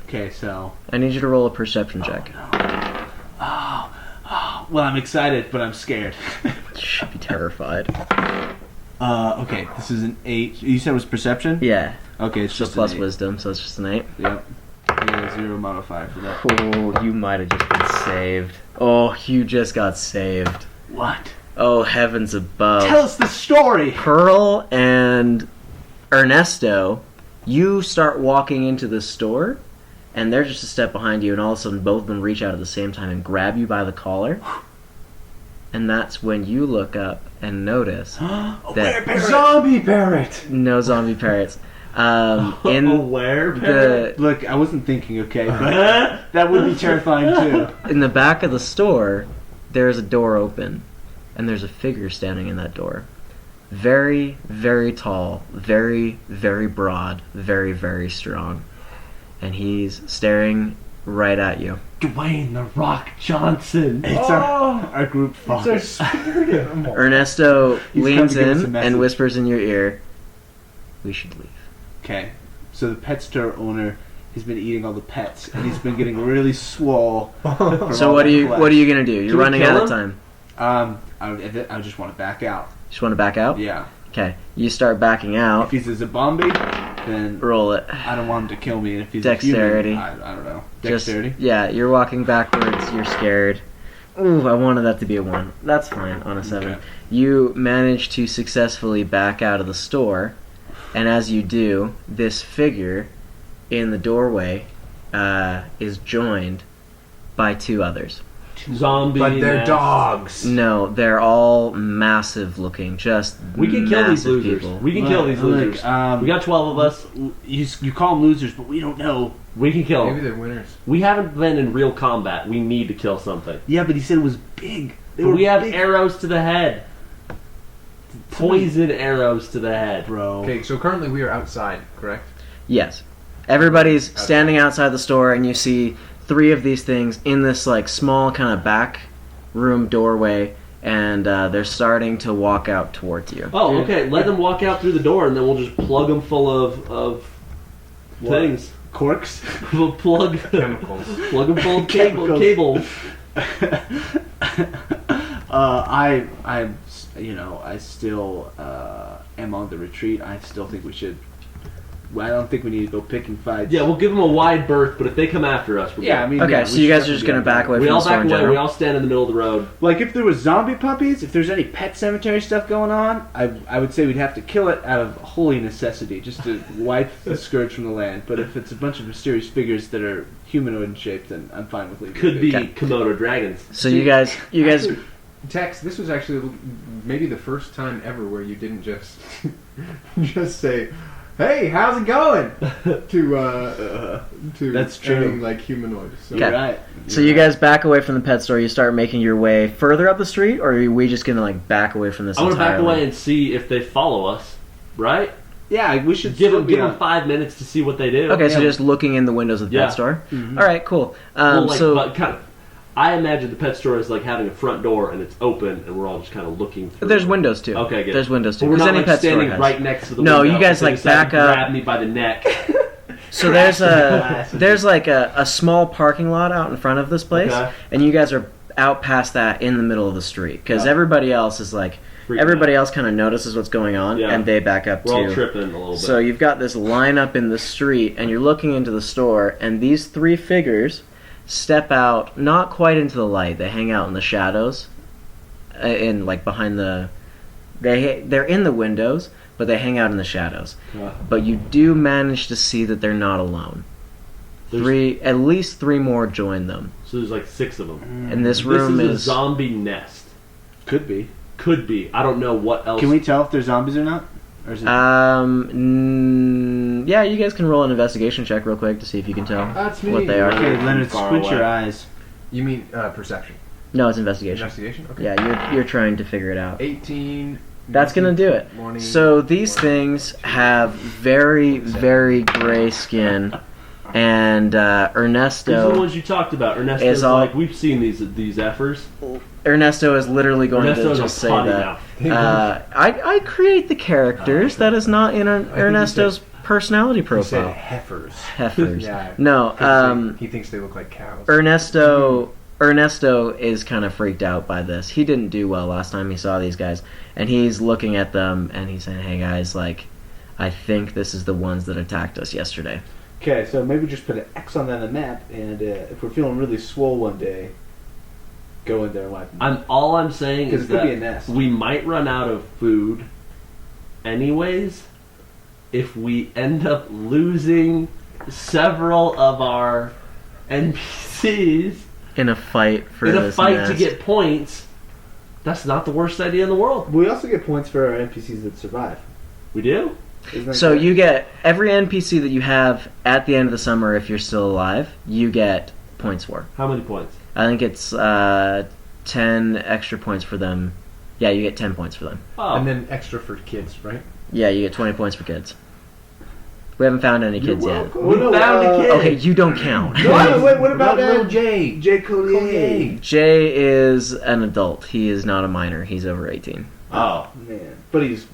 Okay, so. I need you to roll a perception check. Well, I'm excited, but I'm scared. You should be terrified. Okay, this is an 8. You said it was perception? Yeah. Okay, it's So just plus an 8. wisdom, so it's just an 8. Yep. Yeah, 0 modifier for that. Oh, you might have just been saved. Oh, you just got saved. What? Oh, heavens above. Tell us the story! Pearl and Ernesto, you start walking into the store, and they're just a step behind you, and all of a sudden both of them reach out at the same time and grab you by the collar. And that's when you look up and notice that Zombie parrot! no zombie parrots. In Aware the Look, I wasn't thinking, okay, but that would be terrifying too. in the back of the store, there's a door open, and there's a figure standing in that door. Very, very tall, very, very broad, very, very strong. And he's staring right at you. Dwayne the Rock Johnson. It's our group father. Ernesto He's leans come to give us a in message. and whispers in your ear, "We should leave." Okay, so the pet store owner has been eating all the pets, and he's been getting really swole. from So all what that are flesh. you gonna do? You're Can we running kill out of him? time. I just want to back out. Just want to back out? Yeah. Okay. You start backing out. If he's a zombie, then Roll it. I don't want him to kill me. And if he's Dexterity. a human, I don't know. Just- Dexterity. yeah, you're walking backwards. You're scared. Ooh, I wanted that to be a 1. That's fine on a 7. Okay. You manage to successfully back out of the store, and as you do, this figure in the doorway is joined by 2 others. Zombie. But they're nests. dogs. No, they're all massive looking. Just We can kill these massive losers. people. We can kill these losers. Look, We got 12 of us. you call them losers, but we don't know. We can kill Maybe them. they're winners. We haven't been in real combat. We need to kill something. Yeah, but he said it was big. They But were we have big, arrows to the head. Poison arrows to the head. bro. Okay, so currently we are outside, correct? Yes. Everybody's standing outside the store, and you see 3 of these things in this like small kind of back room doorway, and they're starting to walk out towards you. Oh, okay. Let them walk out through the door, and then we'll just plug them full of things. Corks. We'll plug Chemicals. plug them full of Chemicals. cables. I still am on the retreat. I still think we should. I don't think we need to go picking fights. Yeah, we'll give them a wide berth, but if they come after us, we're Yeah, I good. mean. Okay, yeah, so we you should guys are just definitely gonna back away We from all the store back in away. general. We all stand in the middle of the road. Like if there was zombie puppies, if there's any pet cemetery stuff going on, I would say we'd have to kill it out of holy necessity, just to wipe the scourge from the land. But if it's a bunch of mysterious figures that are humanoid in shape, then I'm fine with leaving. Could it. be Okay. Komodo dragons. So you guys, Actually, Tex, this was actually maybe the first time ever where you didn't just just say, "Hey, how's it going?" to That's true. any, like humanoid. So Okay. You're right. so you guys back away from the pet store. You start making your way further up the street, or are we just gonna like back away from this? I want to back entirely? away and see if they follow us. Right? Yeah, we should Give still them be 5 minutes to see what they do. Okay, so Yeah. just looking in the windows of the Yeah. pet store. Mhm. All right, cool. Well, like, So but kind of, I imagine the pet store is like having a front door and it's open, and we're all just kind of looking through. there's windows too. Okay, good. There's windows too. But we're 'cause not any like pet store standing has. right next to the No, window. you guys, They like, decide to back up. grab me by the neck. So there's like a small parking lot out in front of this place, Okay. and you guys are out past that in the middle of the street because Yeah. everybody else is like Freaking everybody out. else kind of notices what's going on Yeah. and they back up We're all too. tripping a little bit. So you've got this lineup in the street, and you're looking into the store, and these 3 figures step out, not quite into the light. They hang out in the shadows, in like behind the. They're in the windows, but they hang out in the shadows. But you do manage to see that they're not alone. There's- At least 3 more join them, So there's like 6 of them. and this room This is a is. zombie nest. Could be. Could be. I don't know what else. Can we tell if they're zombies or not? Or is it? Yeah, you guys can roll an investigation check real quick to see if you can tell That's me. what they are. okay, Leonard, Far squint your away. eyes. You mean perception? No, it's investigation. Investigation. Okay. Yeah, you're trying to figure it out. 18. That's gonna do it. Morning. So these things have very, very gray skin, and These are the Ernesto ones you talked about. Ernesto's Is all- like, we've seen these effers. is literally going Ernesto's to a just say potty that. mouth. I create the characters. That is not in Ernesto's personality He said profile. heifers. Heifers. Yeah. No, 'Cause he thinks they look like cows. Ernesto is kind of freaked out by this. He didn't do well last time he saw these guys, and he's looking at them and he's saying, "Hey guys, like, I think this is the ones that attacked us yesterday." Okay, so maybe just put an X on that on the map, and if we're feeling really swole one day, go in there and wipe them. All I'm saying Because is it could be a that nest. we might run out of food anyways if we end up losing several of our NPCs In a fight for in a this fight nest. to get points. That's not the worst idea in the world. We also get points for our NPCs that survive. We do? Isn't that So correct? you get every NPC that you have at the end of the summer, if you're still alive, you get points for. How many points? I think it's 10 extra points for them. Yeah, you get 10 points for them. Oh, And then extra for kids, right? Yeah, you get 20 points for kids. We haven't found any kids yet. we found a kid. Okay, you don't count. What about little that? Jay? Jay Collier. Jay is an adult. He is not a minor. He's over 18. Oh. Man, but he's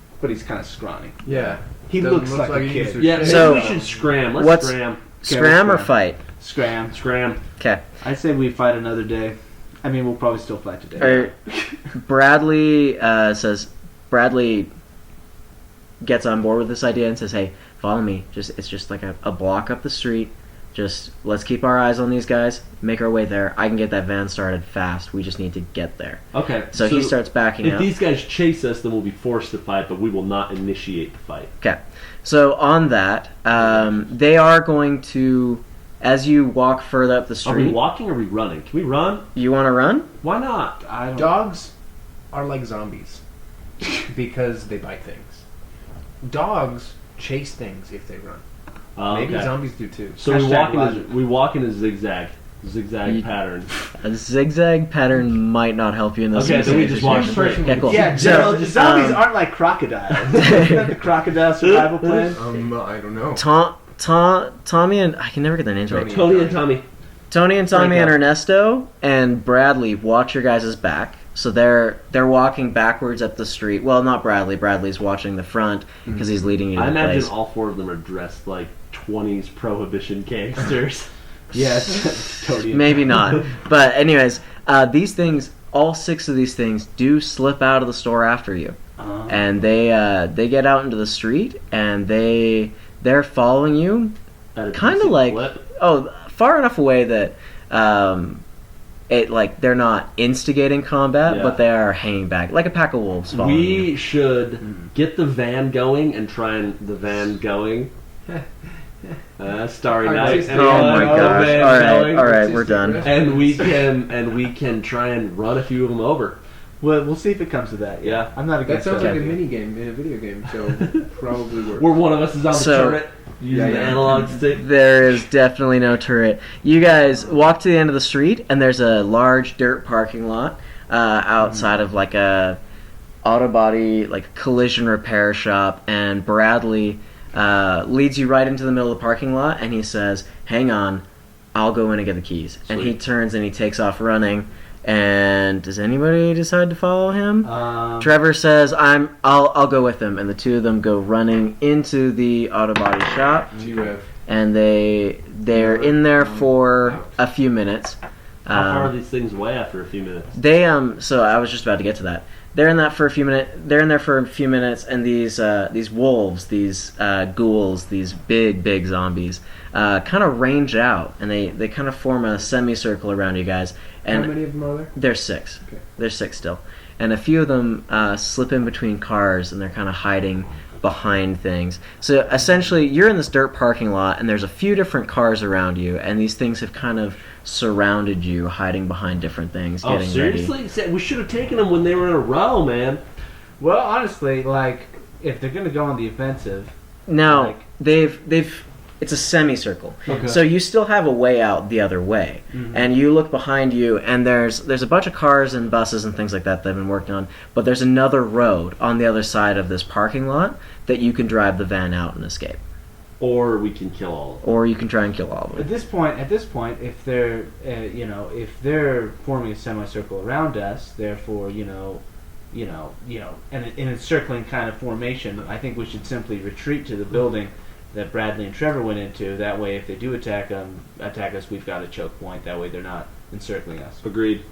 kind of scrawny. Yeah. He Doesn't looks look like a he kid. used to Yeah, shave. maybe So- we should scram. Let's what's- scram. Scram or scram. fight? Scram. Scram. Okay. I say we fight another day. I mean, we'll probably still fight today. Bradley Bradley gets on board with this idea and says, "Hey, follow me. It's just like a block up the street. Just let's keep our eyes on these guys. Make our way there. I can get that van started fast. We just need to get there." Okay. So he starts backing If up. these guys chase us, then we'll be forced to fight, but we will not initiate the fight. Okay. So on that, they are going to as you walk further up the Are we street, walking or are we running? Can we run? you want to run? Why not? I don't. Dogs are like zombies because they bite things. Dogs chase things if they run. Maybe Okay. zombies do too. So Hashtag we walk in a zigzag You- pattern. A zigzag pattern might not help you in this Okay, so we just walk situation. straight. Yeah, cool. Yeah, So, zombies um, aren't like crocodiles. Isn't that the crocodile survival plan? I don't know. Tommy and I can never get their names right. Tony and Tommy. Tony and Tommy Frank and up. Ernesto and Bradley watch your guys' back. So they're walking backwards up the street. Well, not Bradley. Bradley's watching the front because he's leading you to I the imagine place. all four of them are dressed like 20s prohibition gangsters. Yes, totally. Maybe not. But anyways, these things, all 6 of these things, do slip out of the store after you, and they get out into the street and they're following you. At a Kind of decent like clip. far enough away that it like they're not instigating combat, Yeah. but they are hanging back like a pack of wolves following you. We should get the van going and Starry Alright, Night. let's And just- Oh Yeah, my no, gosh! van All right, going. all right, Let's we're just get done. rid of- And we can try and run a few of them over. Well, we'll see if it comes to that. Yeah. I'm not That against sounds that. like a mini game in a video game, so probably works. Where one of us is on the So- turret using Yeah, the yeah. analog stick. There is definitely no turret. You guys walk to the end of the street, and there's a large dirt parking lot outside of like a auto body, like collision repair shop. And Bradley leads you right into the middle of the parking lot, and he says, "Hang on, I'll go in and get the keys." And he Sweet. turns and he takes off running. And does anybody decide to follow him? Trevor says, I'll go with them," and the two of them go running into the auto body shop, GF. and they're in there for a few minutes. How far are these things away after a few minutes? They so I was just about to get to that. They're in that for a few minutes. They're in there for a few minutes, and these wolves, these ghouls, these big zombies, kind of range out, and they kind of form a semicircle around you guys. And How many of them are there? there's 6. Okay. There's 6 still. And a few of them slip in between cars, and they're kind of hiding behind things. So essentially, you're in this dirt parking lot, and there's a few different cars around you, and these things have kind of surrounded you, hiding behind different things, Oh, getting ready. seriously? We should have taken them when they were in a row, man. Well, honestly, like if they're gonna go on the offensive, Now, Like- they've it's a semicircle. Okay. So you still have a way out the other way. Mhm. And you look behind you, and there's a bunch of cars and buses and things like that they've been working on, but there's another road on the other side of this parking lot that you can drive the van out and escape. Or we can kill all of them. Or you can try and kill all of them. at this point, if they're if they're forming a semicircle around us, therefore and in a circling kind of formation, I think we should simply retreat to the building that Bradley and Trevor went into. That way, if they do attack us, we've got a choke point. That way, they're not encircling us. Agreed.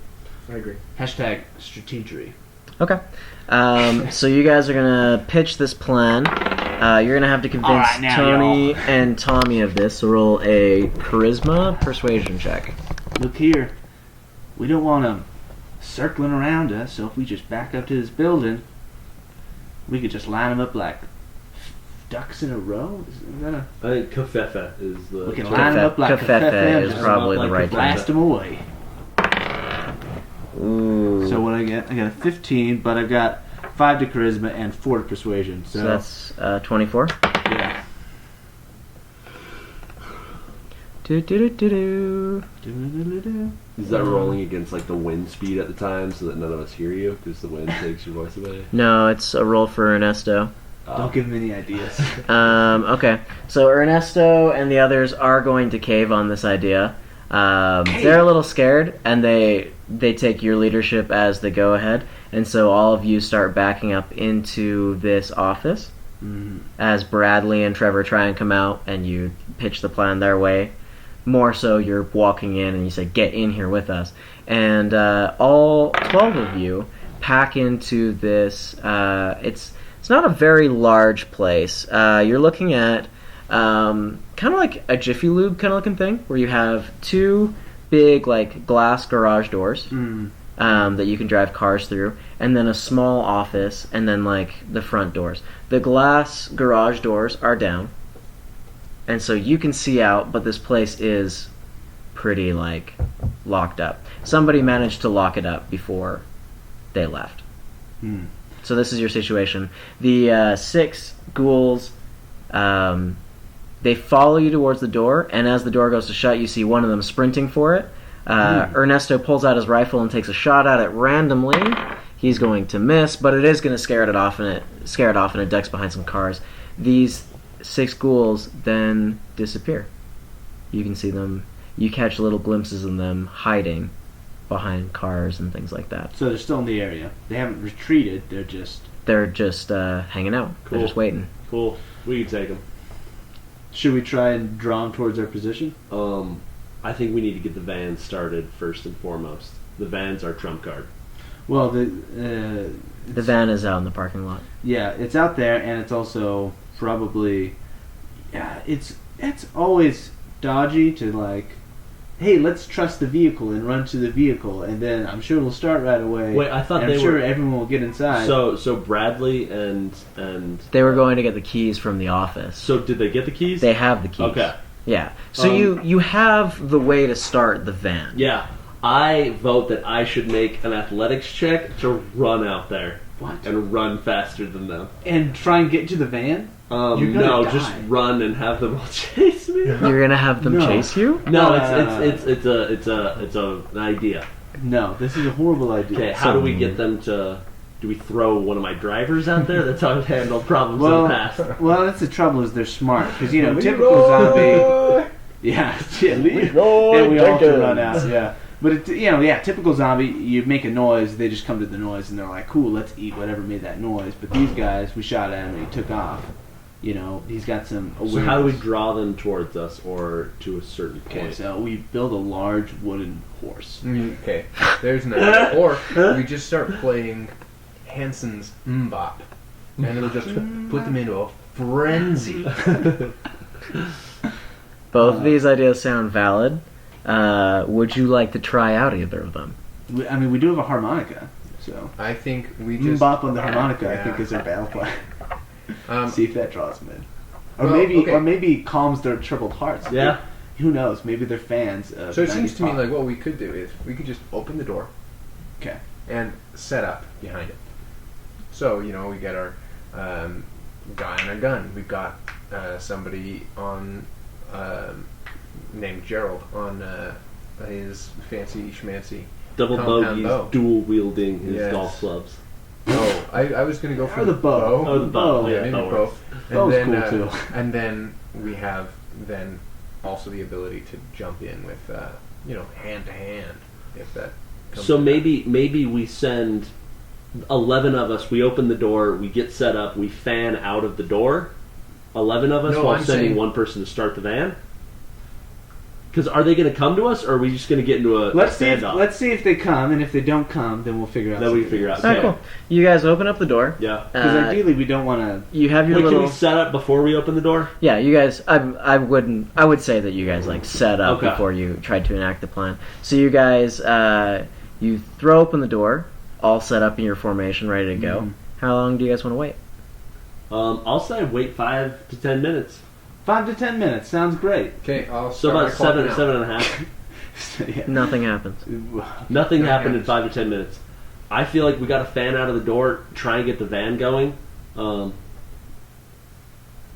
I agree. Hashtag strategery. Okay. So you guys are going to pitch this plan. You're going to have to convince Alright, now, Tony and Tommy of this. So roll a charisma persuasion check. Look here, we don't want them circling around us. So if we just back up to this building, we could just line them up like ducks in a row. Is that a, I think Kafefa is the. we can term. line them up like Kafefe is just probably like the right blast them away. Ooh. So what I get? I got a 15, but I've got 5 to charisma and 4 to persuasion. So, So that's 24. yeah. Do-do-do-do-do. Is that rolling against like the wind speed at the time so that none of us hear you because the wind takes your voice away? No, it's a roll for Ernesto. Don't give him any ideas. Okay, so Ernesto and the others are going to cave on this idea. They're a little scared, and they take your leadership as they go ahead, and so all of you start backing up into this office as Bradley and Trevor try and come out, and you pitch the plan their way. More so, you're walking in and you say, "Get in here with us," and all 12 of you pack into this. It's not a very large place. You're looking at kind of like a Jiffy Lube kind of looking thing, where you have 2 big like glass garage doors that you can drive cars through, and then a small office, and then like the front doors. The glass garage doors are down, and so you can see out, but this place is pretty like locked up. Somebody managed to lock it up before they left. So this is your situation. The 6 ghouls, they follow you towards the door, and as the door goes to shut, you see one of them sprinting for it. Ernesto pulls out his rifle and takes a shot at it randomly. He's going to miss, but it is going to scare it off, and it ducks behind some cars. These 6 ghouls then disappear. You can see them. You catch little glimpses of them hiding behind cars and things like that. So they're still in the area. They haven't retreated. They're just hanging out. Cool. They're just waiting. Cool. We can take them. Should we try and draw them towards our position? I think we need to get the van started first and foremost. The van's our trump card. Well, The van is out in the parking lot. yeah, it's out there, and it's also probably, yeah, it's always dodgy to like, hey, let's trust the vehicle and run to the vehicle, and then I'm sure it'll start right away. Wait, I thought and they I'm sure were everyone will get inside. so Bradley and They were going to get the keys from the office. so did they get the keys? They have the keys. Okay. Yeah. So you have the way to start the van. Yeah. I vote that I should make an athletics check to run out there. What? And run faster than them. And try and get to the van. You're gonna No, die. just run and have them all chase me. You're gonna have them No. chase you? No, No. it's an idea. No, this is a horrible idea. Okay, how do we get them to? Do we throw one of my drivers out there? That's how I've handled problems in the past. Well, that's the trouble is they're smart because typical zombie. Yeah, leave. And we all can run out. Yeah, but typical zombie. You make a noise, they just come to the noise, and they're like, "Cool, let's eat whatever made that noise." But these guys, we shot at him, and he took off. He's got some awareness. So how do we draw them towards us, or to a certain Okay, point? so we build a large wooden horse. Okay, there's an idea. Or we just start playing Hanson's Mbop, and it'll just put them into a frenzy. Both of these ideas sound valid. Would you like to try out either of them? We do have a harmonica, so I think we just bop on the harmonica. I Yeah. think is our battle plan. Um, See if that draws them in, or well, maybe okay. calms their troubled hearts. Yeah. Who knows? Maybe they're fans. Of So it seems 90s to me pop. like what we could do is we could just open the door. Okay. And set up behind it. So we get our guy on a gun. We've got somebody on named Gerald on his fancy schmancy. Double Compound bogeys, bow. dual wielding his Yes. golf clubs. Oh, I was gonna go for Or the bow. Oh, the bow. Yeah, Yeah, maybe that both. works. And Bow's then, cool, too. And then we have then also the ability to jump in with hand to hand if that. Comes So to maybe we send 11 of us. We open the door. We get set up. We fan out of the door. 11 of us No, while I'm sending saying- one person to start the van. Because are they going to come to us, or are we just going to get into a Let's see. standoff? Let's see if they come, and if they don't come, then we'll figure out. Then we figure out. Alright, cool. You guys open up the door. Yeah. Because Uh, ideally, we don't want to. you have your Wait, can little. we set up before we open the door? Yeah, you guys. I would say that you guys like set up Okay. before you tried to enact the plan. So you guys, you throw open the door, all set up in your formation, ready to go. Mhm. How long do you guys want to wait? I'll say wait 5 to 10 minutes. 5 to 10 minutes sounds great. Okay, I'll So start my about clock now. 7.5. Yeah. Nothing happens. Nothing No happened in hands. 5 to 10 minutes. I feel like we got to fan out of the door, try and get the van going.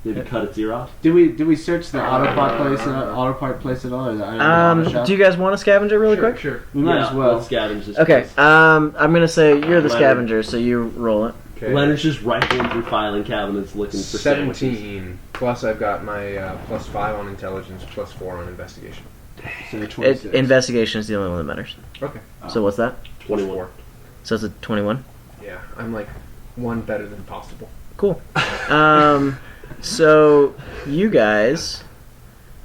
Maybe cut its ear off. Did we search the auto part place at all? Or the auto shop? Do you guys want to scavenge it really Sure, quick? Sure. We might Yeah, as well. let's scavenge this Okay. place. I'm gonna say you're the Leonard. scavenger, so you roll it. Okay. Leonard's just rifling through filing cabinets looking for sandwiches. 17. Plus, I've got my plus 5 on intelligence, plus 4 on investigation. So 26. Investigation is the only one that matters. Okay. So what's that? 21. So it's a 21. Yeah, I'm like one better than possible. Cool. So you guys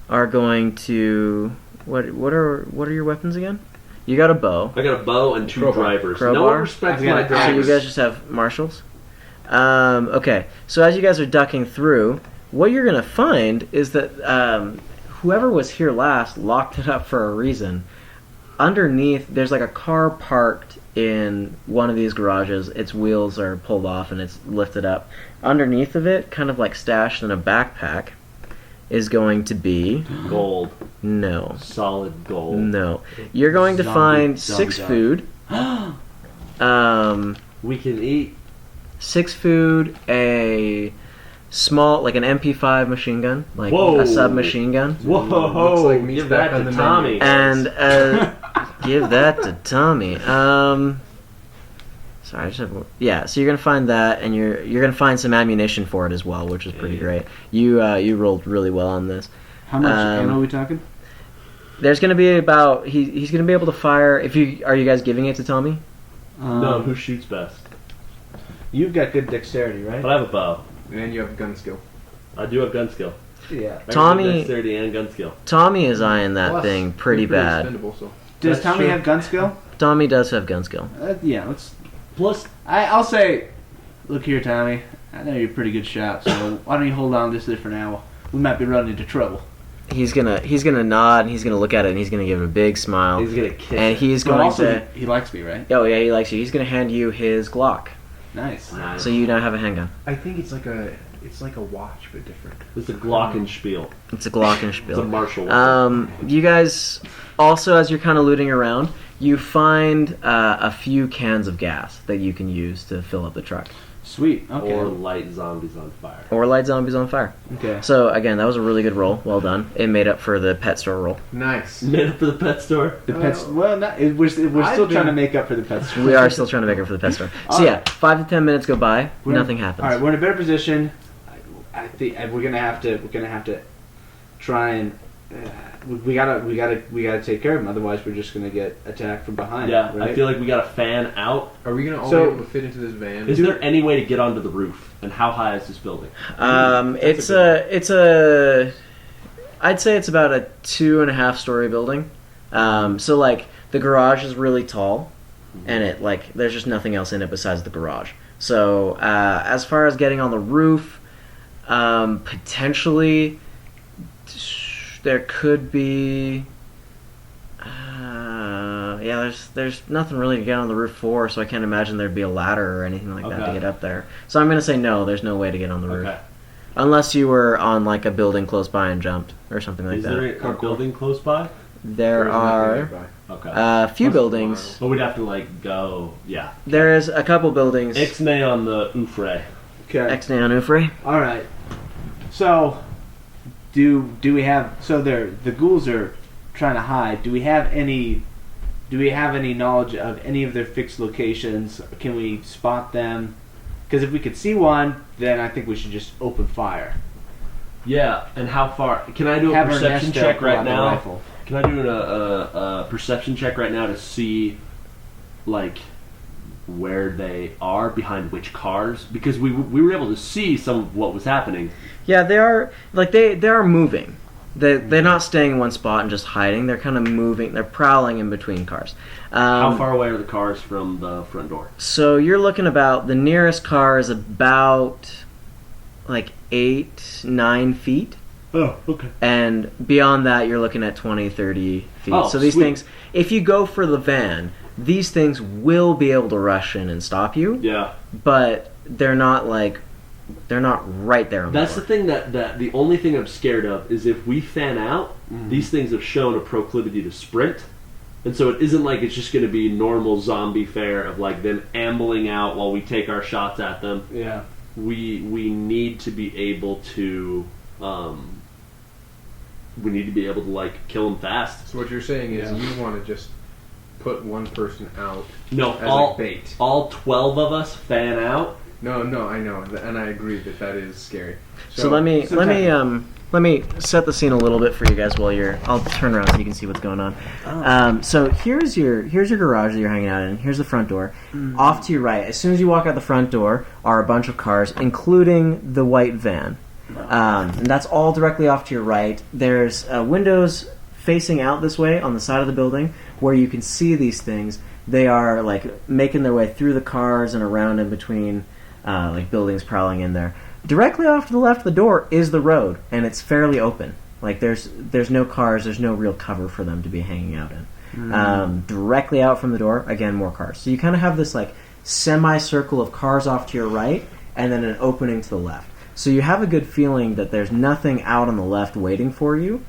are going to what are your weapons again? You got a bow. I got a bow and 2 Crowbar. drivers. No Crowbar? one respects I've got my a- So drivers. you guys just have marshals. Okay. So as you guys are ducking through, what you're gonna find is that whoever was here last locked it up for a reason. Underneath, there's like a car parked in one of these garages. Its wheels are pulled off and it's lifted up. Underneath of it, kind of like stashed in a backpack, is going to be Gold. no. Solid gold. No. You're going to Zombie- find zombie 6 dog. food. We can eat. 6 food, a small, like an MP5 machine gun, like Whoa. a submachine gun, Whoa! Looks like meat's Give back that on to the Tommy. menu. and give that to Tommy. Sorry, I just have, yeah. So you're gonna find that, and you're gonna find some ammunition for it as well, which is pretty great. You rolled really well on this. How much Um, ammo are we talking? There's gonna be about he's gonna be able to fire. Are you guys giving it to Tommy? No, who shoots best? You've got good dexterity, right? But I have a bow. And you have gun skill. I do have gun skill. Yeah. I have Tommy- dexterity and gun skill. Tommy is eyeing that Plus, thing pretty you're bad. expendable, so. Does That's Tommy true. have gun skill? Tommy does have gun skill. Yeah, let's. Plus, I'll say, look here, Tommy. I know you're a pretty good shot, so why don't you hold on just there for now? We might be running into trouble. He's gonna nod, and he's gonna look at it, and he's gonna give it a big smile, he's gonna kiss. and he's But going also, to. he likes me, right? Oh yeah, he likes you. He's gonna hand you his Glock, Nice. Nice. so you now have a handgun. I think it's like a watch, but different. It's a Glockenspiel. It's a It's a Glockenspiel. martial weapon. You guys also, as you're kind of looting around, you find a few cans of gas that you can use to fill up the truck, Sweet. Okay. Or light zombies on fire. or light zombies on fire. okay. So again, that was a really good roll. Well done. It made up for the pet store roll. Nice. Made it for the pet store. The pets. Well, not, we're still I've trying to been- make up for the pets. We are still trying to make up for the pet store. So yeah, 5 to 10 minutes go by, We're- nothing happens. All right, we're in a better position. I think we're gonna have to try and we gotta take care of them. Otherwise, we're just gonna get attacked from behind. Yeah, right? I feel like we got a fan out. Are we gonna all So- be able to fit into this van? Is there any way to get onto the roof? And how high is this building? It's I'd say it's about a 2.5 story building. So like the garage is really tall, and it like there's just nothing else in it besides the garage. So as far as getting on the roof, potentially there could be. Yeah, there's nothing really to get on the roof for, so I can't imagine there'd be a ladder or anything like that to Okay. get up there. So I'm gonna say no. There's no way to get on the roof. Okay. Unless you were on like a building close by and jumped or something like Is that. there a building close by? There Or is nothing are nearby? Okay. a few Plus buildings. But we'd have to like go. Yeah. There is a couple buildings. Ixnay on the Ufre. Okay. Exnay on Ufre. All right. So, do we have? So the ghouls are trying to hide. Do we have any? Do we have any knowledge of any of their fixed locations? Can we spot them? Because if we could see one, then I think we should just open fire. Yeah. And how far? Can I do a Have our perception nest check pull out right the now? rifle. Can I do a perception check right now to see, like, where they are behind which cars? Because we were able to see some of what was happening. Yeah, they are like they are moving. They're not staying in one spot and just hiding. They're kind of moving. They're prowling in between cars. How far away are the cars from the front door? So you're looking about the nearest car is about like 8-9 feet. Oh, okay. And beyond that, you're looking at 20, 30 feet. Oh, so these sweet. things, if you go for the van, these things will be able to rush in and stop you, Yeah. but they're not right there on That's the the door. thing that the only thing I'm scared of is if we fan out, these things have shown a proclivity to sprint. And so it isn't like it's just going to be normal zombie fare of like them ambling out while we take our shots at them. Yeah. We need to be able to like kill them fast. So what you're saying is Yeah. you want to just put one person out No, as all like bait. all 12 of us fan out. No, I know, and I agree that is scary. So let me set the scene a little bit for you guys while I'll turn around so you can see what's going on. So here's your garage that you're hanging out in. Here's the front door. Off to your right, as soon as you walk out the front door, are a bunch of cars, including the white van. And that's all directly off to your right. There's windows facing out this way on the side of the building where you can see these things. They are like making their way through the cars and around in between like buildings prowling in there. Directly off to the left of the door is the road, and it's fairly open. Like there's no cars, there's no real cover for them to be hanging out in. Directly out from the door, again, more cars. So you kind of have this like semicircle of cars off to your right, and then an opening to the left. So you have a good feeling that there's nothing out on the left waiting for you,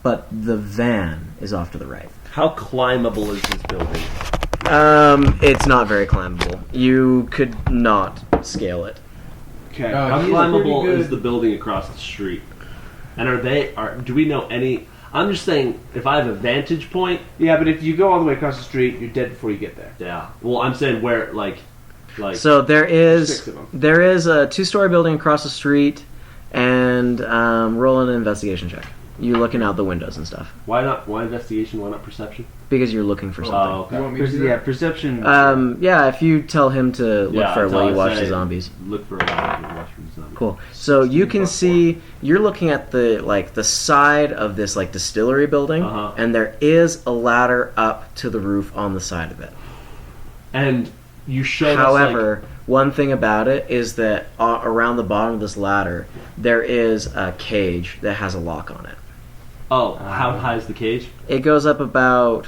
but the van is off to the right. How climbable is this building? It's not very climbable. You could not scale it. Okay. How He's climbable pretty good. is the building across the street? And do we know any? I'm just saying, if I have a vantage point, Yeah, but if you go all the way across the street, you're dead before you get there. yeah. Well, I'm saying where, like. So there is 6 of them. there is a 2-story building across the street, and roll an investigation check. You looking out the windows and stuff Why not? Why investigation? Why not perception? because you're looking for something. Oh, You okay. want me to do that? Yeah, perception. Yeah, if you tell him to look Yeah, for it that's while all you I watch say. the zombies. Look for a lot of watching zombies. Cool. So you can see you're looking at the side of this distillery building, Uh-huh. and there is a ladder up to the roof on the side of it. And you showed However, one thing about it is that around the bottom of this ladder there is a cage that has a lock on it. how high is the cage? It goes up about.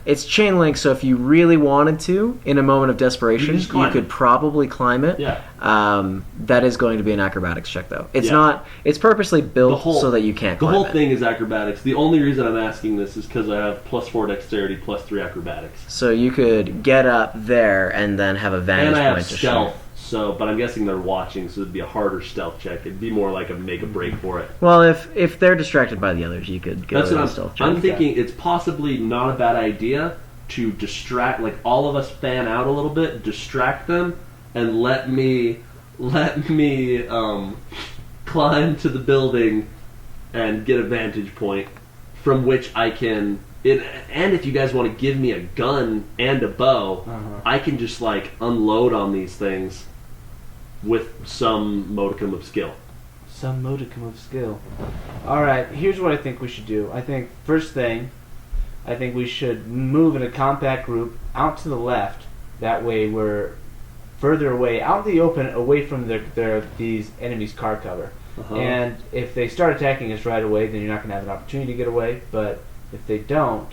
It's chain link, so if you really wanted to, in a moment of desperation, You just climb could it. probably climb it. Yeah. That is going to be an acrobatics check, though. It's Yeah. not. It's purposely built The whole- so that you can't The climb whole it. thing is acrobatics. The only reason I'm asking this is because I have +4 dexterity, +3 acrobatics, So you could get up there and then have a vantage and I have point to stealth. shoot. So, but I'm guessing they're watching, so it'd be a harder stealth check. It'd be more like a make a break for it. Well, if they're distracted by the others, you could go That's to what a I'm. stealth check. I'm thinking it's possibly not a bad idea to distract, like all of us fan out a little bit, distract them, and let me climb to the building and get a vantage point from which I can. And if you guys want to give me a gun and a bow, I can just unload on these things with some modicum of skill. Some modicum of skill. Alright, here's what I think we should do. I think, first thing, I think we should move in a compact group out to the left. That way we're further away, out in the open, away from these enemies' car cover. Uh-huh. And if they start attacking us right away, then you're not going to have an opportunity to get away. But if they don't,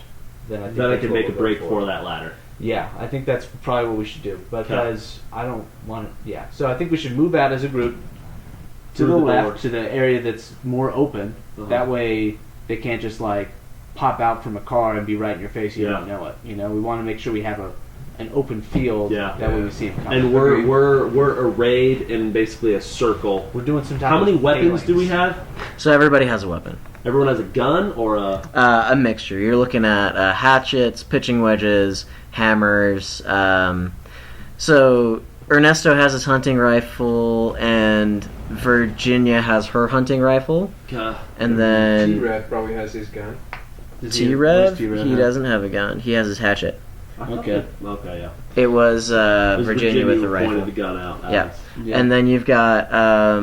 then I think Then I that's can what make a we'll go break for that ladder. Yeah, I think that's probably what we should do. Because I don't want to. Yeah, so I think we should move out as a group to Through the the left, door. to the area that's more open. Uh-huh. That way they can't just pop out from a car and be right in your face. You Yeah. don't know it. You know, we want to make sure we have an open field. Yeah. That way we see them coming. And we're arrayed in basically a circle. We're doing some type How many of weapons do we phalanx. have? So everybody has a weapon. Everyone has a gun or a. A mixture. You're looking at hatchets, pitching wedges, hammers. So Ernesto has his hunting rifle, and Virginia has her hunting rifle, and then T-Rev probably has his gun. Does he- T-Rev, where's T-Rev he at? doesn't have a gun. He has his hatchet. Okay. Okay, yeah. It was It was Virginia with the who rifle. pointed the gun out. Yeah. Alex. Yeah. And then you've got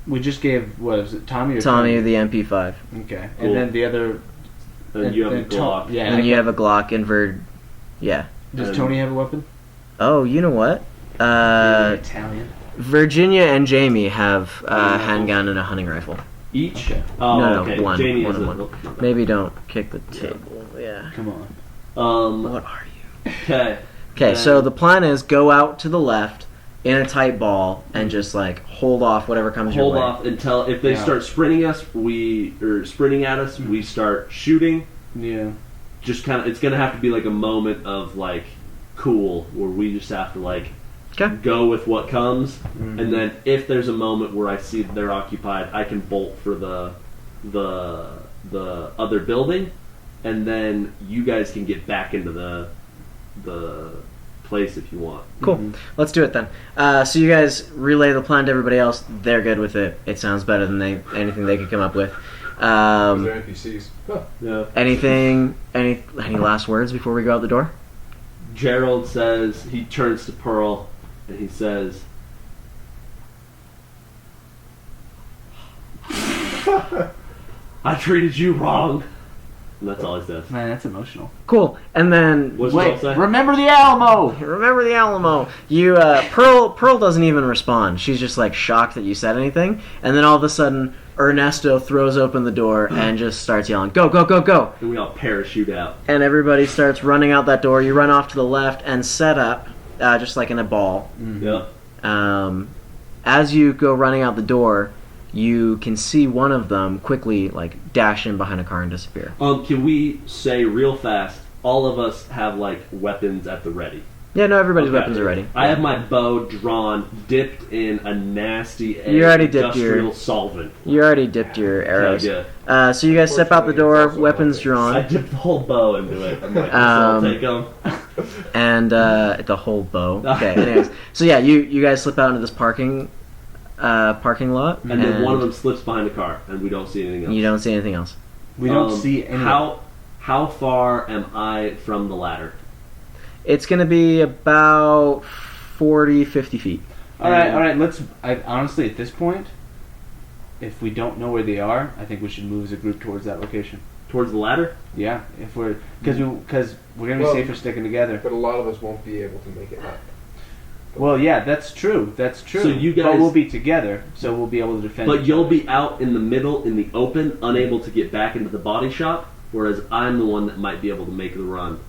we just gave, what was it, Tommy or Tommy the MP5. Okay. Cool. And then the other. And you have a and Glock. Yeah. And you have a Glock and yeah. Does and- Tony have a weapon? Oh, you know what? Italian. Virginia and Jamie have a handgun and a hunting rifle. Each? Okay. Oh, No, okay. one. Jamie One is and a- one. Maybe don't kick the table. Yeah. Come on. What are you? Okay. Okay, And- so the plan is go out to the left in a tight ball and just hold off whatever comes your Hold way. off until if they Yeah. start sprinting sprinting at us, we start shooting. Yeah. Just kind of, it's gonna have to be a moment of cool where we just have to Okay. go with what comes, Mhm. and then if there's a moment where I see they're occupied, I can bolt for the other building, and then you guys can get back into the place if you want. Cool. Let's do it then. So you guys relay the plan to everybody else. They're good with it. It sounds better than anything they could come up with. They're NPCs. Huh. Yeah. Any last words before we go out the door? Gerald says, he turns to Pearl and he says, I treated you wrong. And that's all he says. Man, that's emotional. Cool. And then What's Pearl say? Remember the Alamo! remember the Alamo. You Pearl doesn't even respond. She's just shocked that you said anything. And then all of a sudden Ernesto throws open the door and just starts yelling, "Go, go, go, go!" And we all parachute out. And everybody starts running out that door. You run off to the left and set up, just like in a ball. Yep. And as you go running out the door, you can see one of them quickly like dash in behind a car and disappear. Can we say real fast? All of us have like weapons at the ready. Yeah, no, everybody's Okay. weapons are ready. I have my bow drawn, dipped in a nasty You already dipped industrial your- solvent. You already dipped your arrows. Yeah. So you guys step out the door, Unfortunately, weapons it's also I drawn, dipped the whole bow into it. I'm like, I'll take them. and the whole bow. Okay, anyways. So yeah, you guys slip out into this parking lot, And then one of them slips behind a car, and we don't see anything else. You don't see anything else. We don't see any. How far am I from the ladder? It's going to be about 40, 50 feet. All right. Honestly, at this point, if we don't know where they are, I think we should move as a group towards that location. Towards the ladder? Yeah, if we're because we're gonna be Well- safer sticking together. But a lot of us won't be able to make it up. Well, yeah, that's true. That's true. So you but guys- we'll be together, so we'll be able to defend. But each you'll other. be out in the middle, in the open, unable to get back into the body shop, whereas I'm the one that might be able to make the run.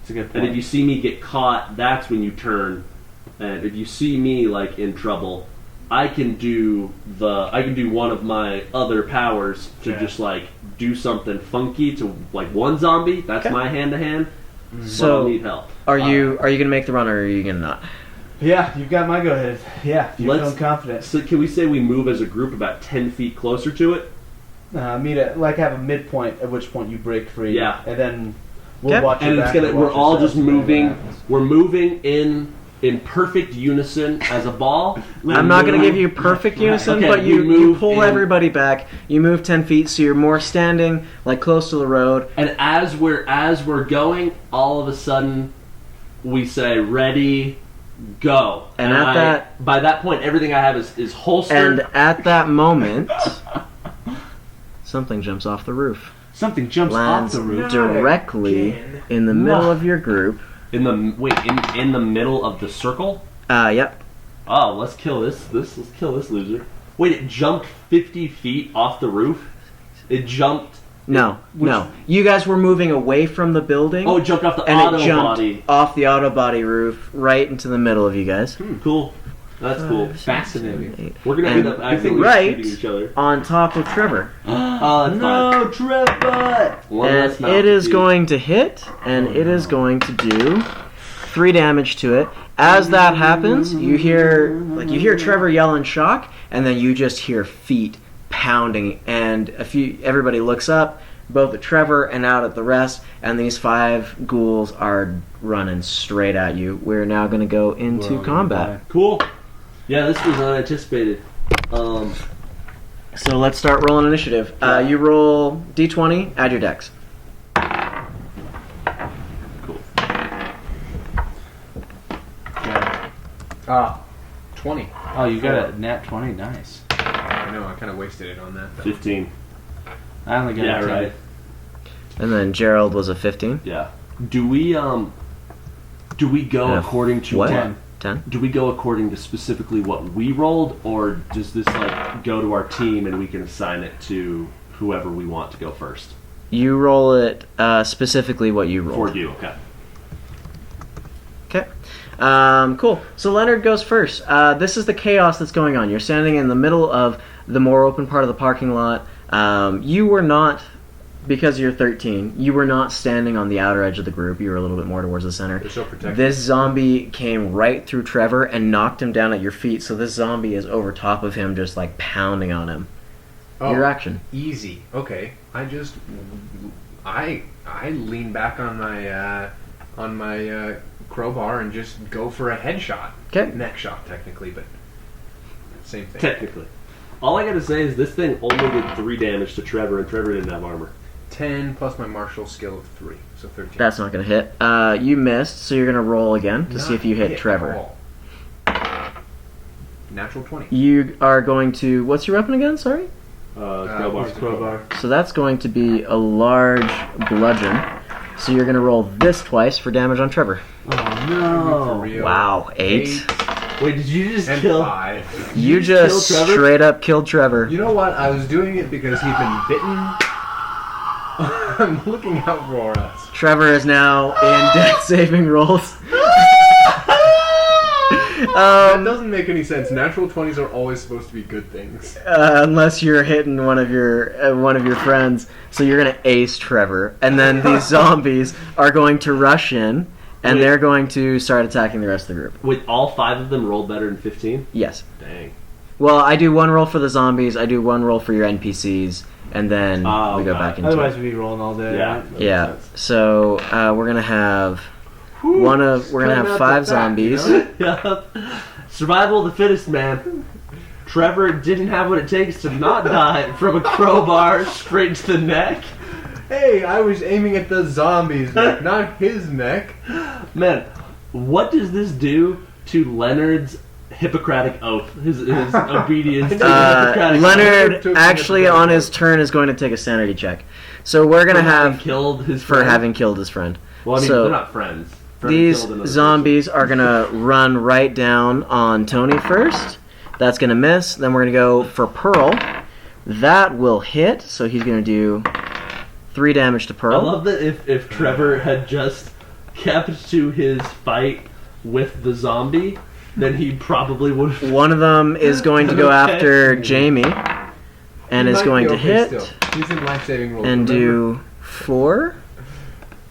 It's a good point. And if you see me get caught, that's when you turn. And if you see me like in trouble, I can do one of my other powers to Yeah. just like do something funky to like one zombie. That's Okay. my hand to hand. So- But I'll need help. Are you going to make the run or are you going to not? Yeah, you've got my go ahead. Yeah, you're Let's- feeling confident. So can we say we move as a group about 10 feet closer to it? Have a midpoint at which point you break free. Yeah. and then we'll Okay. watch. your And it's back gonna. and We're watch all yourselves just when that moving. happens. We're moving in perfect unison as a ball. I'm not going to give you perfect unison, Okay, but we you move pull in- everybody back. You move 10 feet, so you're more standing like close to the road. And as we're going, all of a sudden, we say ready, go. And at that- by that point, everything I have is holstered. And at that moment, something jumps off the roof. Something jumps Lands off the roof. directly in the middle of your group. in the middle of the circle. Yep. Oh, let's kill this. Let's kill this loser. Wait, it jumped 50 feet off the roof. It jumped. No. You guys were moving away from the building. Oh, it jumped off the and auto it jumped body. off the auto body roof right into the middle of you guys. Cool. That's cool. Fascinating. We're gonna And end up acting right shooting each other. on top of Trevor. Oh, that's fine. Trevor! One And less mouth it to is feed. going to hit, and it is going to do 3 damage to it. As that happens, you hear Trevor yell in shock, and then you just hear feet pounding, and everybody looks up, both at Trevor and out at the rest, and these 5 ghouls are running straight at you. We're now going to go into We're all combat. Cool. Yeah, this was unanticipated. So let's start rolling initiative. You roll d20, add your dex. Cool. 20. Oh, you got a nat 20. Nice. I know, I kind of wasted it on that. Though. 15. I only got Yeah, a 10. right. And then Gerald was a 15. Yeah. Do we go Yeah. according to What? what? 10. Do we go according to specifically what we rolled, or does this like go to our team and we can assign it to whoever we want to go first? You roll it specifically what you rolled. For you, okay. Okay. Cool. So Leonard goes first. This is the chaos that's going on. You're standing in the middle of the more open part of the parking lot. You were not, because you're 13, you were not standing on the outer edge of the group. You were a little bit more towards the center. They're so protected. This zombie came right through Trevor and knocked him down at your feet. So this zombie is over top of him, just like pounding on him. Oh, Your action. easy. Okay. I lean back on my crowbar and just go for a headshot. Okay. Neck shot, technically, but same thing. Technically. All I gotta say is this thing only did 3 damage to Trevor, and Trevor didn't have armor. 10 plus my martial skill of 3, so 13. That's not going to hit. You missed, so you're going to roll again to see if you hit at Trevor. all. Natural 20. You are going to. What's your weapon again? Sorry? Crowbar. Crowbar. So that's going to be a large bludgeon. So you're going to roll this twice for damage on Trevor. Oh, For no. real. Wow, 8. Wait, did you just And kill? 5. You kill just Trevor? straight up killed Trevor. You know what? I was doing it because he'd been bitten. I'm looking out for us. Trevor is now in death saving rolls. That doesn't make any sense. Natural 20s are always supposed to be good things. Unless you're hitting one of your friends, so you're gonna ace Trevor, and then these zombies are going to rush in, and Wait. they're going to start attacking the rest of the group. With all 5 of them rolled better than 15? Yes. Dang. Well, I do one roll for the zombies, I do one roll for your NPCs, and then Oh, we go God. back into Otherwise, it. we'd be rolling all day. Yeah. right? that Yeah. makes sense. So we're gonna have we're gonna Coming have out 5 the back, you zombies. know? Yeah. Survival of the fittest, man. Trevor didn't have what it takes to not die from a crowbar straight to the neck. Hey, I was aiming at the zombies' neck, not his neck. Man, what does this do to Leonard's Hippocratic oath? His obedience to the Hippocratic Leonard Took actually me on a his turn is going to take a sanity check. So we're oath gonna for having have killed his for friend? having killed his friend. Well, I mean, so they're not friends. For having these killed another zombies are gonna run right down on Tony first. That's gonna miss. Then we're gonna go for Pearl. That will hit. So he's gonna do 3 damage to person. Pearl. I love that if Trevor had just kept to his fight with the zombie, then he probably would have. One of them is going to go Okay. after Jamie, and He is might going be to okay hit still. He's in life-saving roll. and do 4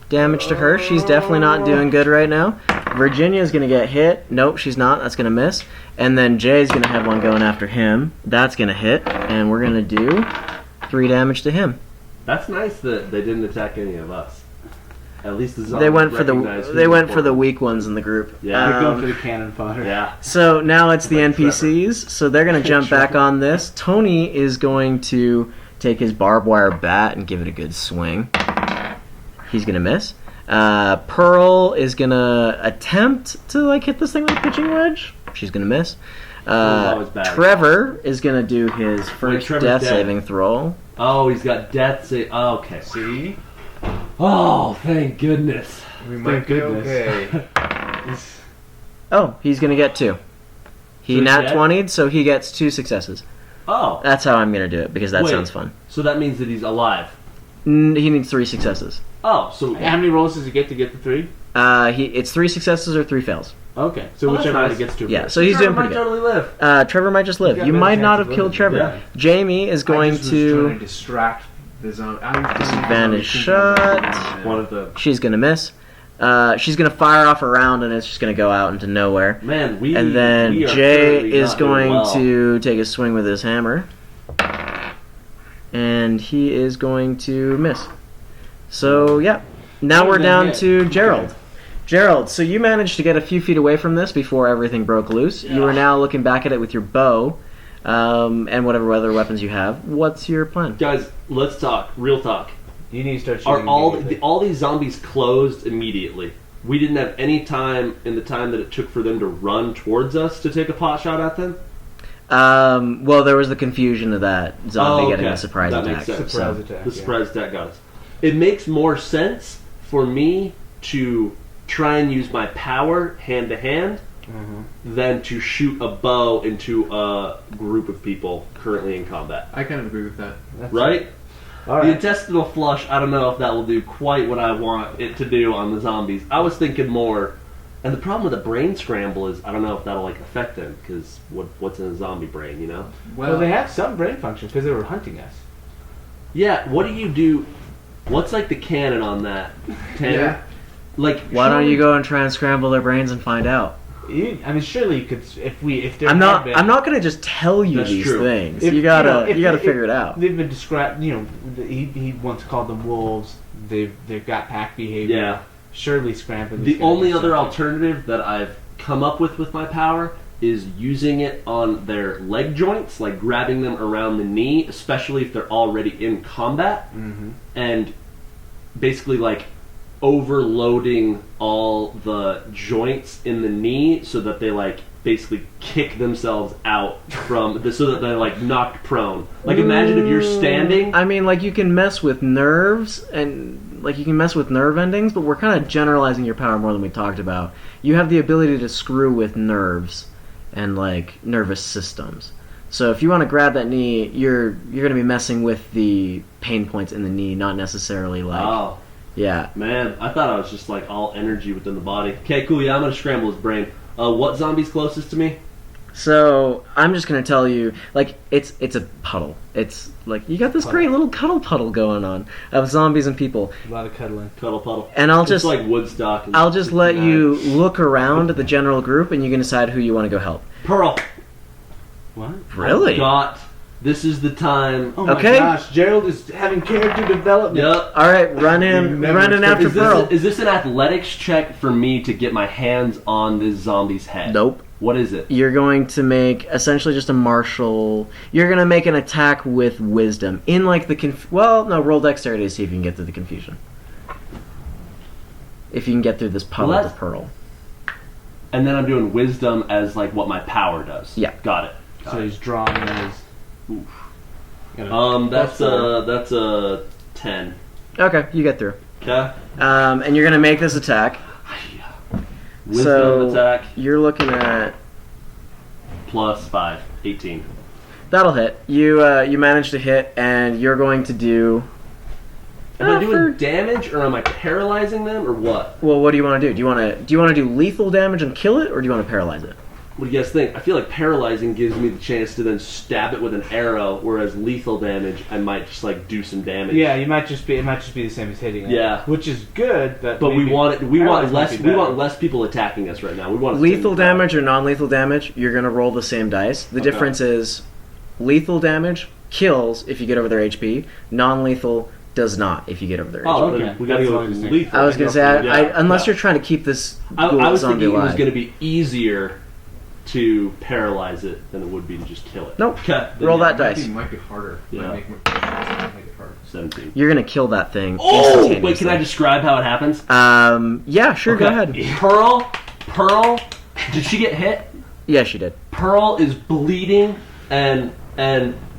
damage to her. She's definitely not doing good right now. Virginia's gonna get hit. Nope, she's not. That's gonna miss. And then Jay's gonna have one going after him. That's gonna hit, and we're gonna do 3 damage to him. That's nice that they didn't attack any of us. At least the zombies They went for the recognized who they was went for the important. weak ones in the group. Yeah. We're Um, going for the cannon fodder. Yeah. So now it's the Like NPCs. So they're gonna jump back on this. Tony is going to take his barbed wire bat and give it a good swing. He's gonna miss. Pearl is gonna attempt to hit this thing with a pitching wedge. She's gonna miss. always bad. Trevor is gonna do his first Trevor's death dead. saving throw. Oh, he's got death save. Oh, okay. See? Oh, thank goodness. We might be goodness. okay. Oh, he's gonna get 2. He So he's nat dead? 20'd, so he gets 2 successes. Oh, That's how I'm gonna do it because that Wait. sounds fun. so that means that he's alive. He needs 3 successes. Oh, so How many rolls does he get to get the 3? It's 3 successes or 3 fails. Okay, so Oh, that's whichever one nice. he gets to. Yeah, first. so he's Trevor doing pretty might good. totally live. Trevor might just live. He's got You better might chance not of have killed living. Trevor. Yeah. Jamie is going I just was trying to. to distract the zombie. Disadvantage shot. One of the She's gonna miss. She's gonna fire off a round and it's just gonna go out into nowhere. man. We And we then are Jay clearly is not doing going well. to take a swing with his hammer. And he is going to miss. So, yeah. Now Oh, we're then down hit. to Gerald. Gerald, so you managed to get a few feet away from this before everything broke loose. You are now looking back at it with your bow and whatever other weapons you have. What's your plan? Guys, let's talk. Real talk. You need to start Are shooting. all immediately. all these zombies closed immediately? We didn't have any time in the time that it took for them to run towards us to take a pot shot at them. Well, there was the confusion of that zombie Oh, getting okay. a surprise That attack. makes sense. Surprise so- attack. The yeah. surprise attack got us. It makes more sense for me to try and use my power hand to hand than to shoot a bow into a group of people currently in combat. I kind of agree with that. That's Right? All The right. intestinal flush, I don't know if that will do quite what I want it to do on the zombies. I was thinking more, and the problem with a brain scramble is I don't know if that'll affect them because what's in a zombie brain, you know? Well, they have some brain function because they were hunting us. Yeah. What do you do? What's the canon on that, Tanner? Yeah. Why don't you go and try and scramble their brains and find out? Surely you could. If they're I'm not gonna just tell you That's these true. things. If- you gotta if- you gotta if- figure it out. They've been described. He once called them wolves. They've got pack behavior. Yeah. Surely scrambling. is The gonna only do other something. alternative that I've come up with my power is using it on their leg joints, like grabbing them around the knee, especially if they're already in combat, and basically overloading all the joints in the knee so that they basically kick themselves out from so that they're knocked prone. Imagine if you're standing. I mean, you can mess with nerves and you can mess with nerve endings, but we're kind of generalizing your power more than we talked about. You have the ability to screw with nerves and nervous systems. So if you want to grab that knee, you're going to be messing with the pain points in the knee, not necessarily Oh yeah. man, I thought I was just all energy within the body. Okay, cool. Yeah, I'm gonna scramble his brain. What zombie's closest to me? So I'm just gonna tell you, like it's a puddle. It's like you got this great little cuddle puddle going on of zombies and people, A lot of cuddling. Cuddle puddle. and I'll It's just like Woodstock. I'll just let you look around the general group, and you can decide who you want to go help. Pearl. What? Really? This is the time. Oh my Okay. gosh, Gerald is having character development. Yep. All right, run in after Pearl. Is this an athletics check for me to get my hands on this zombie's head? Nope. What is it? You're going to make essentially just a martial. You're going to make an attack with wisdom in like the roll dexterity to see if you can get through the confusion. If you can get through this puddle Well, of Pearl. And then I'm doing wisdom as like what my power does. Yeah. Got it. So he's drawing as. That's a 10. Okay, you get through. Okay. And you're going to make this attack. Wisdom So- attack You're looking at plus 5, 18. that'll hit. You manage to hit, and you're going to do. Am I doing damage or am I paralyzing them or what? Well, what do you want to do? Do you want to do lethal damage and kill it, or do you want to paralyze it? What do you guys think? I feel like paralyzing gives me the chance to then stab it with an arrow, whereas lethal damage, I might just like do some damage. Yeah, it might just be the same as hitting it. Yeah. Which is good, but But we maybe want paralyzed might less. be We better. want less people attacking us right now. We want Lethal damage or non-lethal damage, you're going to roll the same dice. The Okay. difference is lethal damage kills if you get over their HP. Non-lethal does not if you get over their HP. Oh, Okay. okay. We gotta That's go the only with distinction. lethal. I was going to say, unless Yeah. you're trying to keep this I ghoul was zombie thinking it was alive. going to be easier to paralyze it than it would be to just kill it. Nope. Okay. Roll that Might dice. might be harder. Yeah. Might make it harder. 17. You're going to kill that thing Oh! instantaneously. Wait, can I describe how it happens? Yeah, sure, go Okay. ahead. Pearl, did she get hit? Yeah, she did. Pearl is bleeding and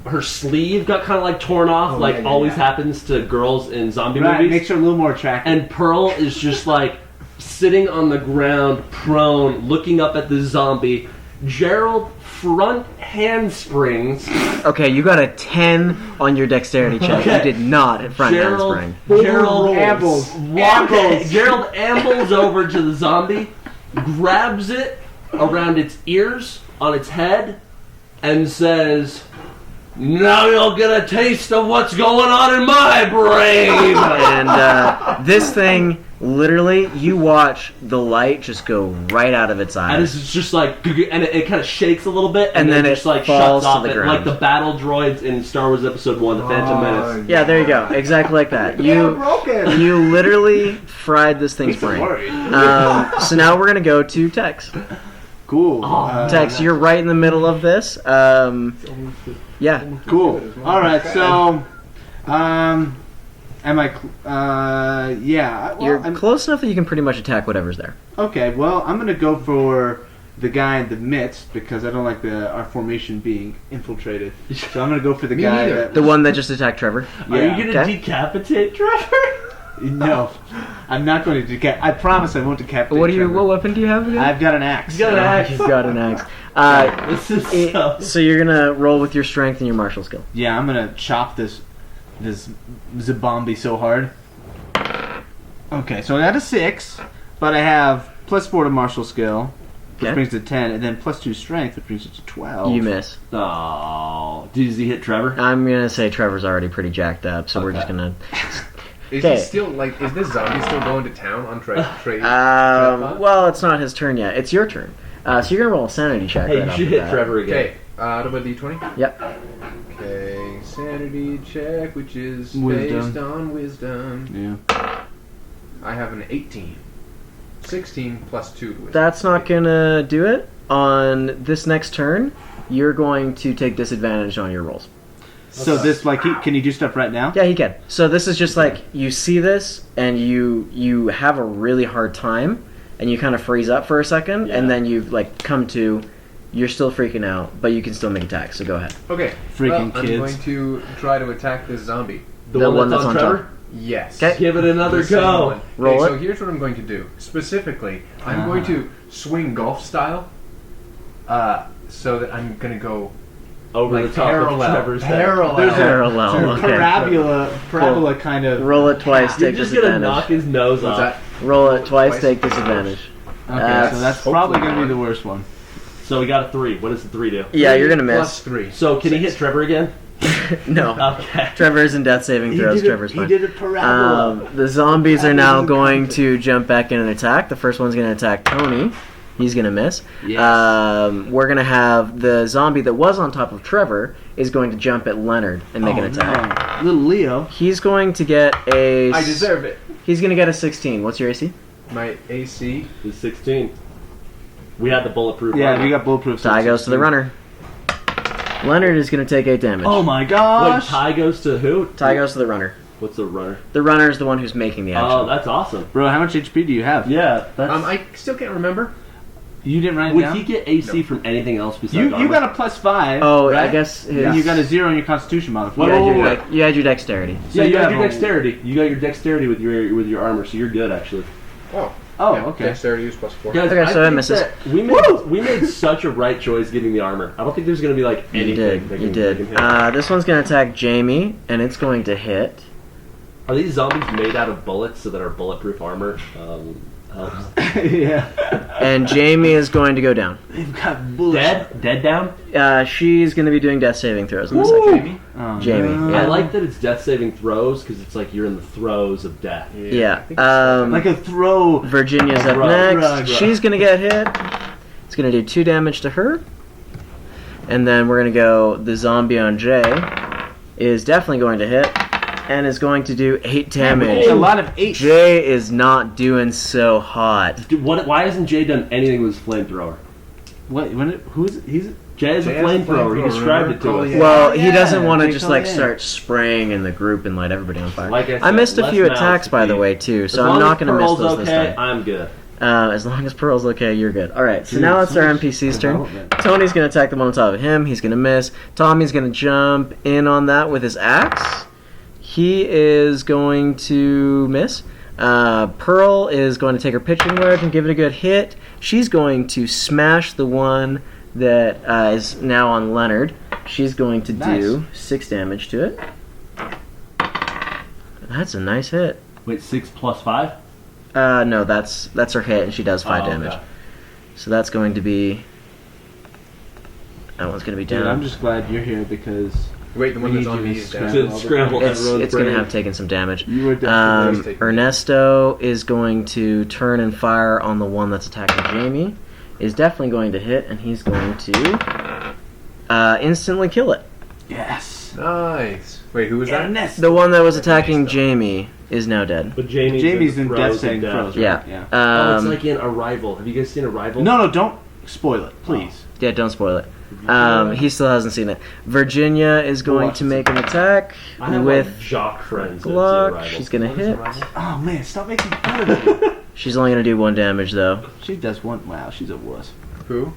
her sleeve got kind of like torn off, Oh, like yeah, yeah, always yeah. happens to girls in zombie Right, movies. makes her a little more attractive. And Pearl is just like sitting on the ground, prone, looking up at the zombie. Gerald front handsprings. Okay, you got a 10 on your dexterity check. Okay. You did not hit front Gerald, handspring. Gerald ambles. Gerald ambles over to the zombie, grabs it around its ears, on its head, and says, "Now you'll get a taste of what's going on in my brain." And this thing, literally, you watch the light just go right out of its And eyes. it's just like, and it kind of shakes a little bit, And then it just like falls shuts to off the it, ground. like the battle droids in Star Wars Episode 1, The Phantom Menace. Yeah, there you go. Exactly like that. You literally fried this thing's brain. So now we're gonna go to Tex. Cool. Tex, you're right in the middle of this. Yeah. Cool. All right. So, am I? Yeah. Well, You're close enough that you can pretty much attack whatever's there. Okay. Well, I'm gonna go for the guy in the midst because I don't like our formation being infiltrated. So I'm gonna go for the Me guy neither. that. The one that just attacked Trevor. Are Yeah. you gonna Okay. decapitate Trevor? No, I'm not going to decapitate. I promise I won't decapitate. What Trevor. weapon do you have again? I've got an axe. He's got an axe. He's got an axe. This is So you're gonna roll with your strength and your martial skill. Yeah, I'm gonna chop this Zabombi so hard. Okay, so I got a 6, but I have +4 to martial skill, which Okay. brings it to 10, and then +2 strength, which brings it to 12. You miss. Oh, does he hit Trevor? I'm gonna say Trevor's already pretty jacked up, so we're Okay. just gonna. Is Okay. he still like? Is this zombie still going to town on trade? Well, it's not his turn yet. It's your turn. So you're gonna roll a sanity check. Hey, right you off should the hit bat. Trevor again. Okay. Out of a d20. Yep. Okay, sanity check, which is Wisdom. based on wisdom. Yeah. I have an 18. 16 plus 2 to wisdom. That's not gonna do it. On this next turn, you're going to take disadvantage on your rolls. So this, like, can he do stuff right now? Yeah, he can. So this is just like you see this, and you have a really hard time, and you kind of freeze up for a second, and Yeah. then you like come to. You're still freaking out, but you can still make attacks. So go ahead. Okay. Freaking well, kids. I'm going to try to attack this zombie. The one that's on Trevor? Yes. Okay. Give it another The same go. one. Roll okay, it. So here's what I'm going to do. Specifically, I'm going to swing golf style, so that I'm going to go Over like the top parallel. of Trevor's head. Parallel. There's a Parallel, sort of okay. parabola kind of. Roll it twice. You're Take just gonna disadvantage. knock his nose What's off. that? Roll it twice. Twice? Take disadvantage. Okay, so that's probably going to be the worst one. So we got a 3. What does the 3 do? Yeah, you're gonna Plus miss. 3. So can he hit Trevor again? No. Okay. Trevor is in death saving throws. Trevor's he fine. did a parabola. The zombies are now going to jump back in and attack. The first one's going to attack Tony. He's going to miss. Yes. We're going to have the zombie that was on top of Trevor is going to jump at Leonard and make an attack. No. Little Leo. He's going to get a... I deserve it. He's going to get a 16. What's your AC? My AC. He's 16. We had the bulletproof. Yeah, armor. we got bulletproof. Tie goes to the runner. Leonard is going to take 8 damage. Oh my Wait, gosh. tie goes to who? Tie goes to the runner. What's the runner? The runner is the one who's making the action. Oh, that's awesome. Bro, how much HP do you have? Yeah, that's... I still can't remember. You didn't write it would down? he get AC from anything else besides You armor? got a +5. Oh, right? I guess his... And you got a 0 on your Constitution modifier. You had your dexterity. Yeah, you got have your a- dexterity. You got your dexterity with your armor, so you're good actually. Oh. Oh, yeah, okay. Dexterity is plus 4. Guys, Okay, I so that think misses. that we made such a right choice getting the armor. I don't think there's going to be like anything. You did. that You can- did. that can hit. This one's going to attack Jamie, and it's going to hit. Are these zombies made out of bullets so that our bulletproof armor helps? Yeah. And Jamie is going to go down. They've got bullets. Dead down. She's going to be doing death saving throws in a second. Oh, Jamie, no. yeah. I like that it's death saving throws because it's like you're in the throes of death. Yeah. Like a throw. Virginia's up Rug, next. rug. She's going to get hit. It's going to do 2 damage to her. And then we're going to go. The zombie on Jay is definitely going to hit. And is going to do 8 damage. It's a lot of 8. Jay is not doing so hot. Dude, why hasn't Jay done anything with his flamethrower? What? Who's he's? Jay has a Jay has a flamethrower. He flamethrower, described it to remember? us. Yeah. Well, he Yeah, doesn't want to they just call like it in. start spraying in the group and light everybody on fire. Like I I said, missed a less few mouths attacks, to by the feed. way, too, As so long I'm not as going to miss Pearl's those this okay, time. I'm good. As long as Pearl's okay, you're good. Alright, so Dude, now it's so our much NPC's turn. development. Tony's going to attack the one on top of him. He's going to miss. Tommy's going to jump in on that with his axe. He is going to miss. Pearl is going to take her pitching wedge and give it a good hit. She's going to smash the one that is now on Leonard. She's going to do 6 damage to it. That's a nice hit. Wait, 6 plus 5? No, that's her hit, and she does 5 Oh, damage. okay. So that's going to be... That one's going to be Dude, down. I'm just glad you're here because Wait, the one we that's need on you me to is down. scramble. To scramble It's everyone's going to brain. have taken some damage. You were definitely Ernesto is going to turn and fire on the one that's attacking Jamie. Is definitely going to hit, and he's going to instantly kill it. yes. Nice. Wait, who was that? Ernesto. The one that was attacking Ernesto. Jamie is now dead. But Jamie's in throes death of saving death. throws. Right? Yeah. Yeah. Oh, it's like in Arrival. Have you guys seen Arrival? No, don't spoil it, please. Yeah, don't spoil it. He still hasn't seen it. Virginia is going watch to it make an attack I have with like jock friends that see Glock. Arrival. She's going to What is hit. Arrival? Oh man, stop making fun of her. She's only going to do 1 damage, though. She does one. Wow, she's a wuss. Who?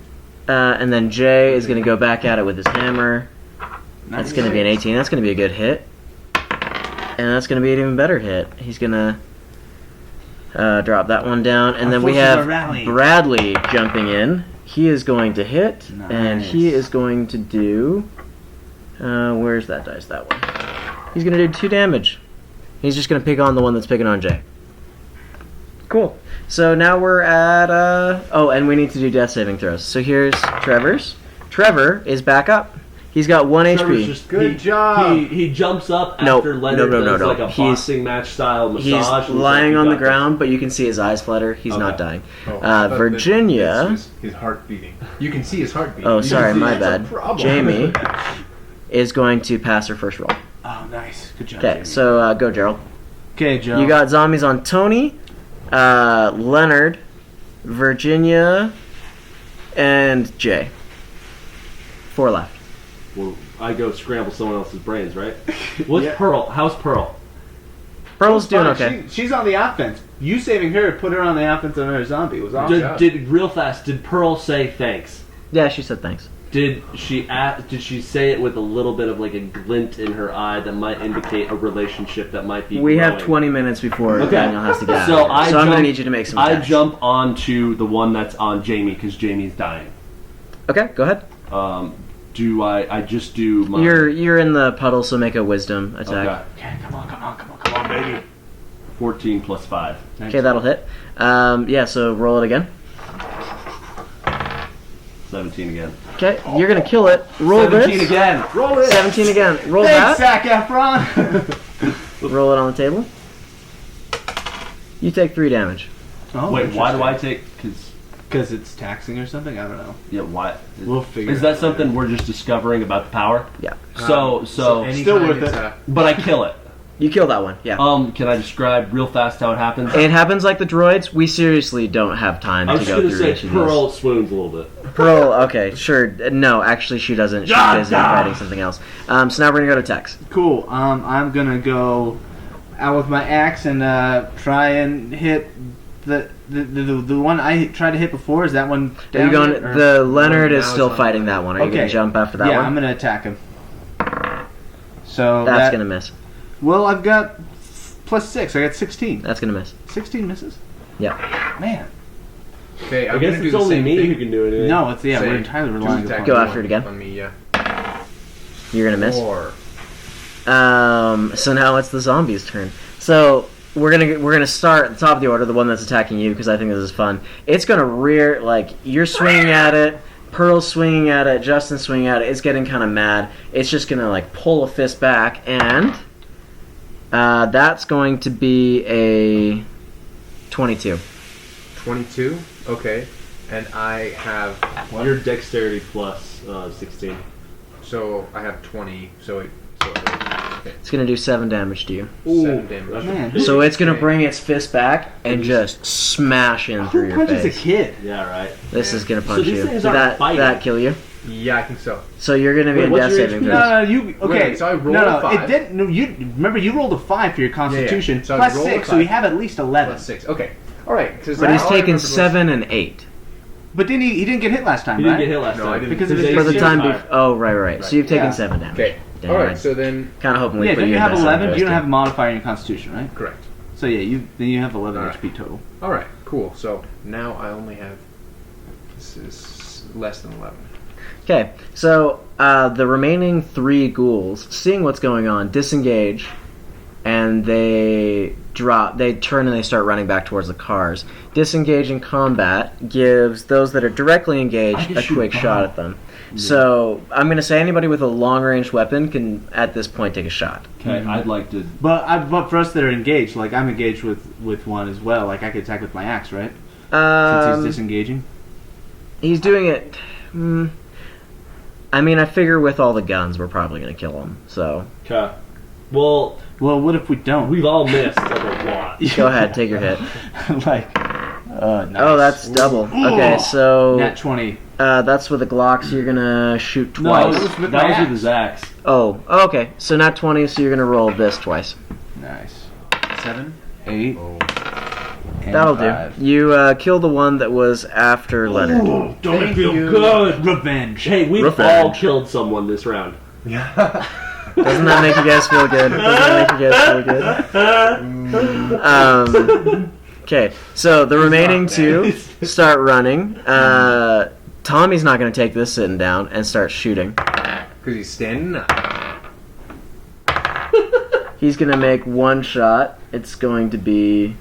And then Jay is going to go back at it with his hammer. That's going to be an 18. That's going to be a good hit. And that's going to be an even better hit. He's going to drop that one down. And Our then we forces are have rallying. Bradley jumping in. He is going to hit. And he Nice. is going to do... where's that dice? That one. He's going to do 2 damage. He's just going to pick on the one that's picking on Jay. Cool. So now we're at... oh, and we need to do death saving throws. So here's Trevor's. Trevor is back up. He's got 1 Trevor's HP. just- Good job. He jumps up No, after Leonard no, does no. like a He's- boxing match style massage. He's and lying like, on "You the got ground, but you can see his eyes flutter. He's not Okay. dying. Oh, I thought that Virginia... it's just his heart beating. You can see his heart beating. Oh, You can sorry, see my that's a bad. problem. Jamie is going to pass her first roll. Oh, nice. Good job. Okay, Jamie. so go, Gerald. Okay, Joe. You got zombies on Tony, Leonard, Virginia, and Jay. 4 left. Well, I go scramble someone else's brains, right? What's Yeah. Pearl? How's Pearl? Pearl's doing Fine, okay. She's on the offense. You saving her put her on the offense on her zombie. It was awesome. job. Did real fast? Did Pearl say thanks? Yeah, she said thanks. Did she say it with a little bit of like a glint in her eye that might indicate a relationship that might be? We have growing? 20 minutes before Okay. Daniel has to get out. So of here. So I'm going to jump- need you to make some I attacks. jump onto the one that's on Jamie because Jamie's dying. Okay, go ahead. Do I just do my? You're in the puddle, so make a wisdom attack. Okay. Okay, come on, baby. 14 plus 5. Okay, that'll hit. Yeah, so roll it again. 17 again. Okay, you're gonna kill it. Roll 17 this. again. Roll it. 17 again. Roll Thanks, that. Zac Efron. Roll it on the table. You take 3 damage. Oh, Wait, why do I take? Because it's taxing or something? I don't know. Yeah, why? We'll figure Is it that out something we're just discovering about the power? Yeah. So anytime still worth it's it. but I kill it. You kill that one. Yeah. Can I describe real fast how it happens? It happens like the droids. We seriously don't have time I to was go just through gonna each say of these. Pearl swoons a little bit. Pearl, okay, sure. No, actually, she doesn't. She's busy fighting something else. So now we're gonna go to Tex. Cool. I'm gonna go out with my axe and try and hit the one I tried to hit before. Is that one Are down you going? yet, or- The Leonard now is it's still on fighting the- that one. Are you Okay. gonna jump after that yeah, one? I'm gonna attack him. So That's gonna miss. Well, I've got +6. I got 16. That's gonna miss. 16 misses. Yeah. Man. Okay, I I'm guess gonna do it's the only same me thing. who can do anything. No, it's we're Same. entirely Two relying attack upon Go you. after it again. On me, yeah. You're gonna miss. 4. So now it's the zombies' turn. So we're gonna start at the top of the order, the one that's attacking you, because I think this is fun. It's gonna rear, like, you're swinging at it, Pearl's swinging at it, Justin's swinging at it. It's getting kind of mad. It's just gonna like pull a fist back, and that's going to be a 22. 22. Okay. And I have Your dexterity plus 16. so I have 20. So It's gonna do 7 damage to you. 7 damage. Man. So it's gonna Okay. bring its fist back and just smash in through Who your punches a face. kid? Yeah, right. This is gonna punch these you. things Did aren't that fighting. kill you? Yeah, I think so. So you're gonna be Wait, in what's death your saving HP? throws. No, you okay? Wait, so I rolled no, a 5. it didn't. No, you remember you rolled a 5 for your Constitution, Yeah. So I plus rolled a 6, so we 5. have at least 11. Plus 6. Okay. All right. But he's taken 7 and 8 But didn't he didn't get hit last time, He right? didn't get hit last No, time. I didn't. Because of His his for the AC is time. high. Oh, right. So you've taken Yeah. 7 damage. Okay. Dang, All I right. So then, kind of hoping we Yeah, put don't you you in have death saving 11? throws, You don't too. have a modifier in your Constitution, right? correct. So yeah, then you have 11 All right. HP total. All right. Cool. So now I only have. This is less than 11. Okay, so the remaining 3 ghouls, seeing what's going on, disengage, and they turn and they start running back towards the cars. Disengage in combat gives those that are directly I engaged can a shoot quick a shot bomb. at them. So I'm going to say anybody with a long-range weapon can, at this point, take a shot. Okay, I'd like to. But for us that are engaged, like I'm engaged with one as well. Like I could attack with my axe, right? Since Um, he's disengaging. he's doing it... I mean, I figure with all the guns, we're probably going to kill him. So Okay. Well, Well, what if we don't? we've all missed like a lot. go ahead, take your hit. like, nice. Oh, that's double. Okay, so Nat 20. that's with a Glock, so you're going to shoot No, twice. it was with That my was with axe. his axe. Oh, okay. So not 20, so you're going to roll this twice. Nice. 7. 8. and That'll 5. do. You kill the one that was after Leonard. Don't Thank it feel you. good? Revenge. Hey, we've Revenge. all killed someone this round. Yeah. Doesn't that make you guys feel good? Doesn't that make you guys feel good? Okay, so the remaining 2 start running. Tommy's not going to take this sitting down and start shooting. Because he's standing up. He's going to make one shot. It's going to be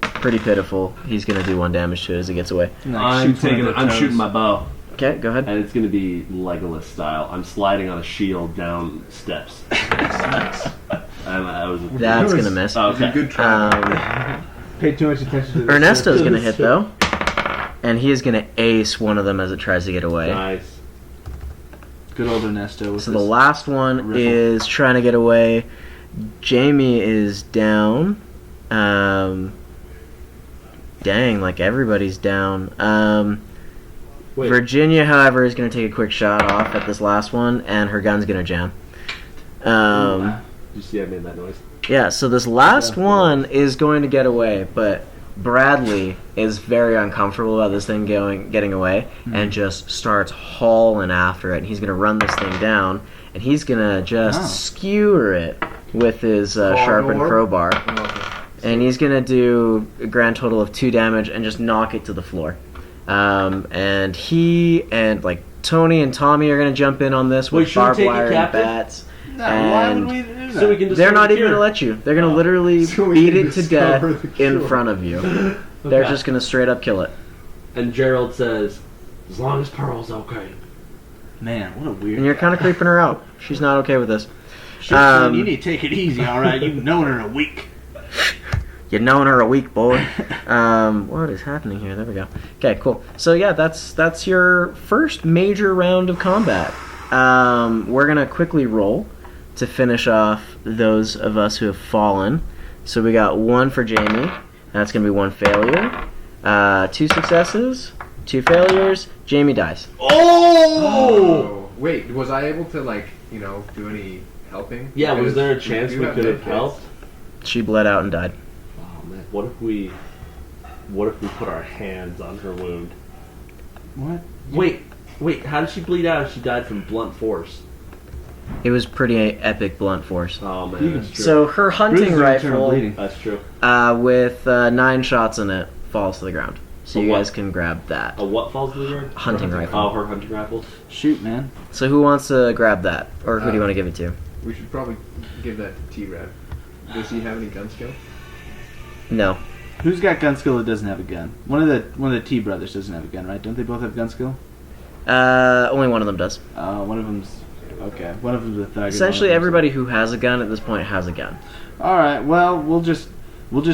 pretty pitiful. He's going to do 1 damage to it as he gets away. I'm shooting my bow, Okay, go ahead. and it's going to be Legolas style. I'm sliding on a shield down steps. I was. That's going to miss. Oh, It's a okay. good try. Pay too much attention to this. Ernesto's going to hit, though. And he is going to ace one of them as it tries to get away. Nice. Good old Ernesto. With So the this. last one riffle. is trying to get away. Jamie is down. Dang, like everybody's down. Wait. Virginia, however, is going to take a quick shot off at this last one, and her gun's going to jam. Did you see I made that noise? Yeah, so this last one is going to get away, but Bradley is very uncomfortable about this thing getting away, and just starts hauling after it. And he's going to run this thing down, and he's going to just skewer it with his sharpened crowbar. And he's going to do a grand total of 2 damage and just knock it to the floor. And he and like Tony and Tommy are going to jump in on this Wait, with should we barbed take it wire and captive? bats. No, why would And we do that? So we can. they're not even cure. going to let you. They're going to literally So we beat can it to death discover the in cure. front of you. They're Okay. just going to straight up kill it. And Gerald says, As long as Pearl's okay. Man, what a weird. And you're kind of creeping her out. She's not okay with this. Shit, son, you need to take it easy, all right? You've known her a week. You've known her a week, boy. What is happening here? There we go. Okay, cool. So yeah, that's your first major round of combat. We're gonna quickly roll to finish off those of us who have fallen. So we got 1 for Jamie. That's gonna be 1 failure. 2 successes, 2 failures. Jamie dies. Oh! Wait, was I able to, like, do any helping? Yeah, was Because there a chance do we have could have medkits. helped? She bled out and died. Oh man, what if we put our hands on her wound? What? Wait, how did she bleed out if she died from blunt force? It was pretty epic blunt force. Oh man, that's true. So her hunting Bruises are internal rifle bleeding. That's true. with 9 shots in it falls to the ground. So A you what? guys can grab that. A what falls to the ground? Hunting rifle. Oh, her hunting rifle. Shoot, man. So who wants to grab that? Or who do you want to give it to? We should probably give that to T-Rev. Does he have any gun skill? No. Who's got gun skill that doesn't have a gun? One of the T brothers doesn't have a gun, right? Don't they both have gun skill? Only one of them does. One of them's okay. One of them's a thug. Essentially, everybody who has a gun at this point has a gun. All right. Well, we'll just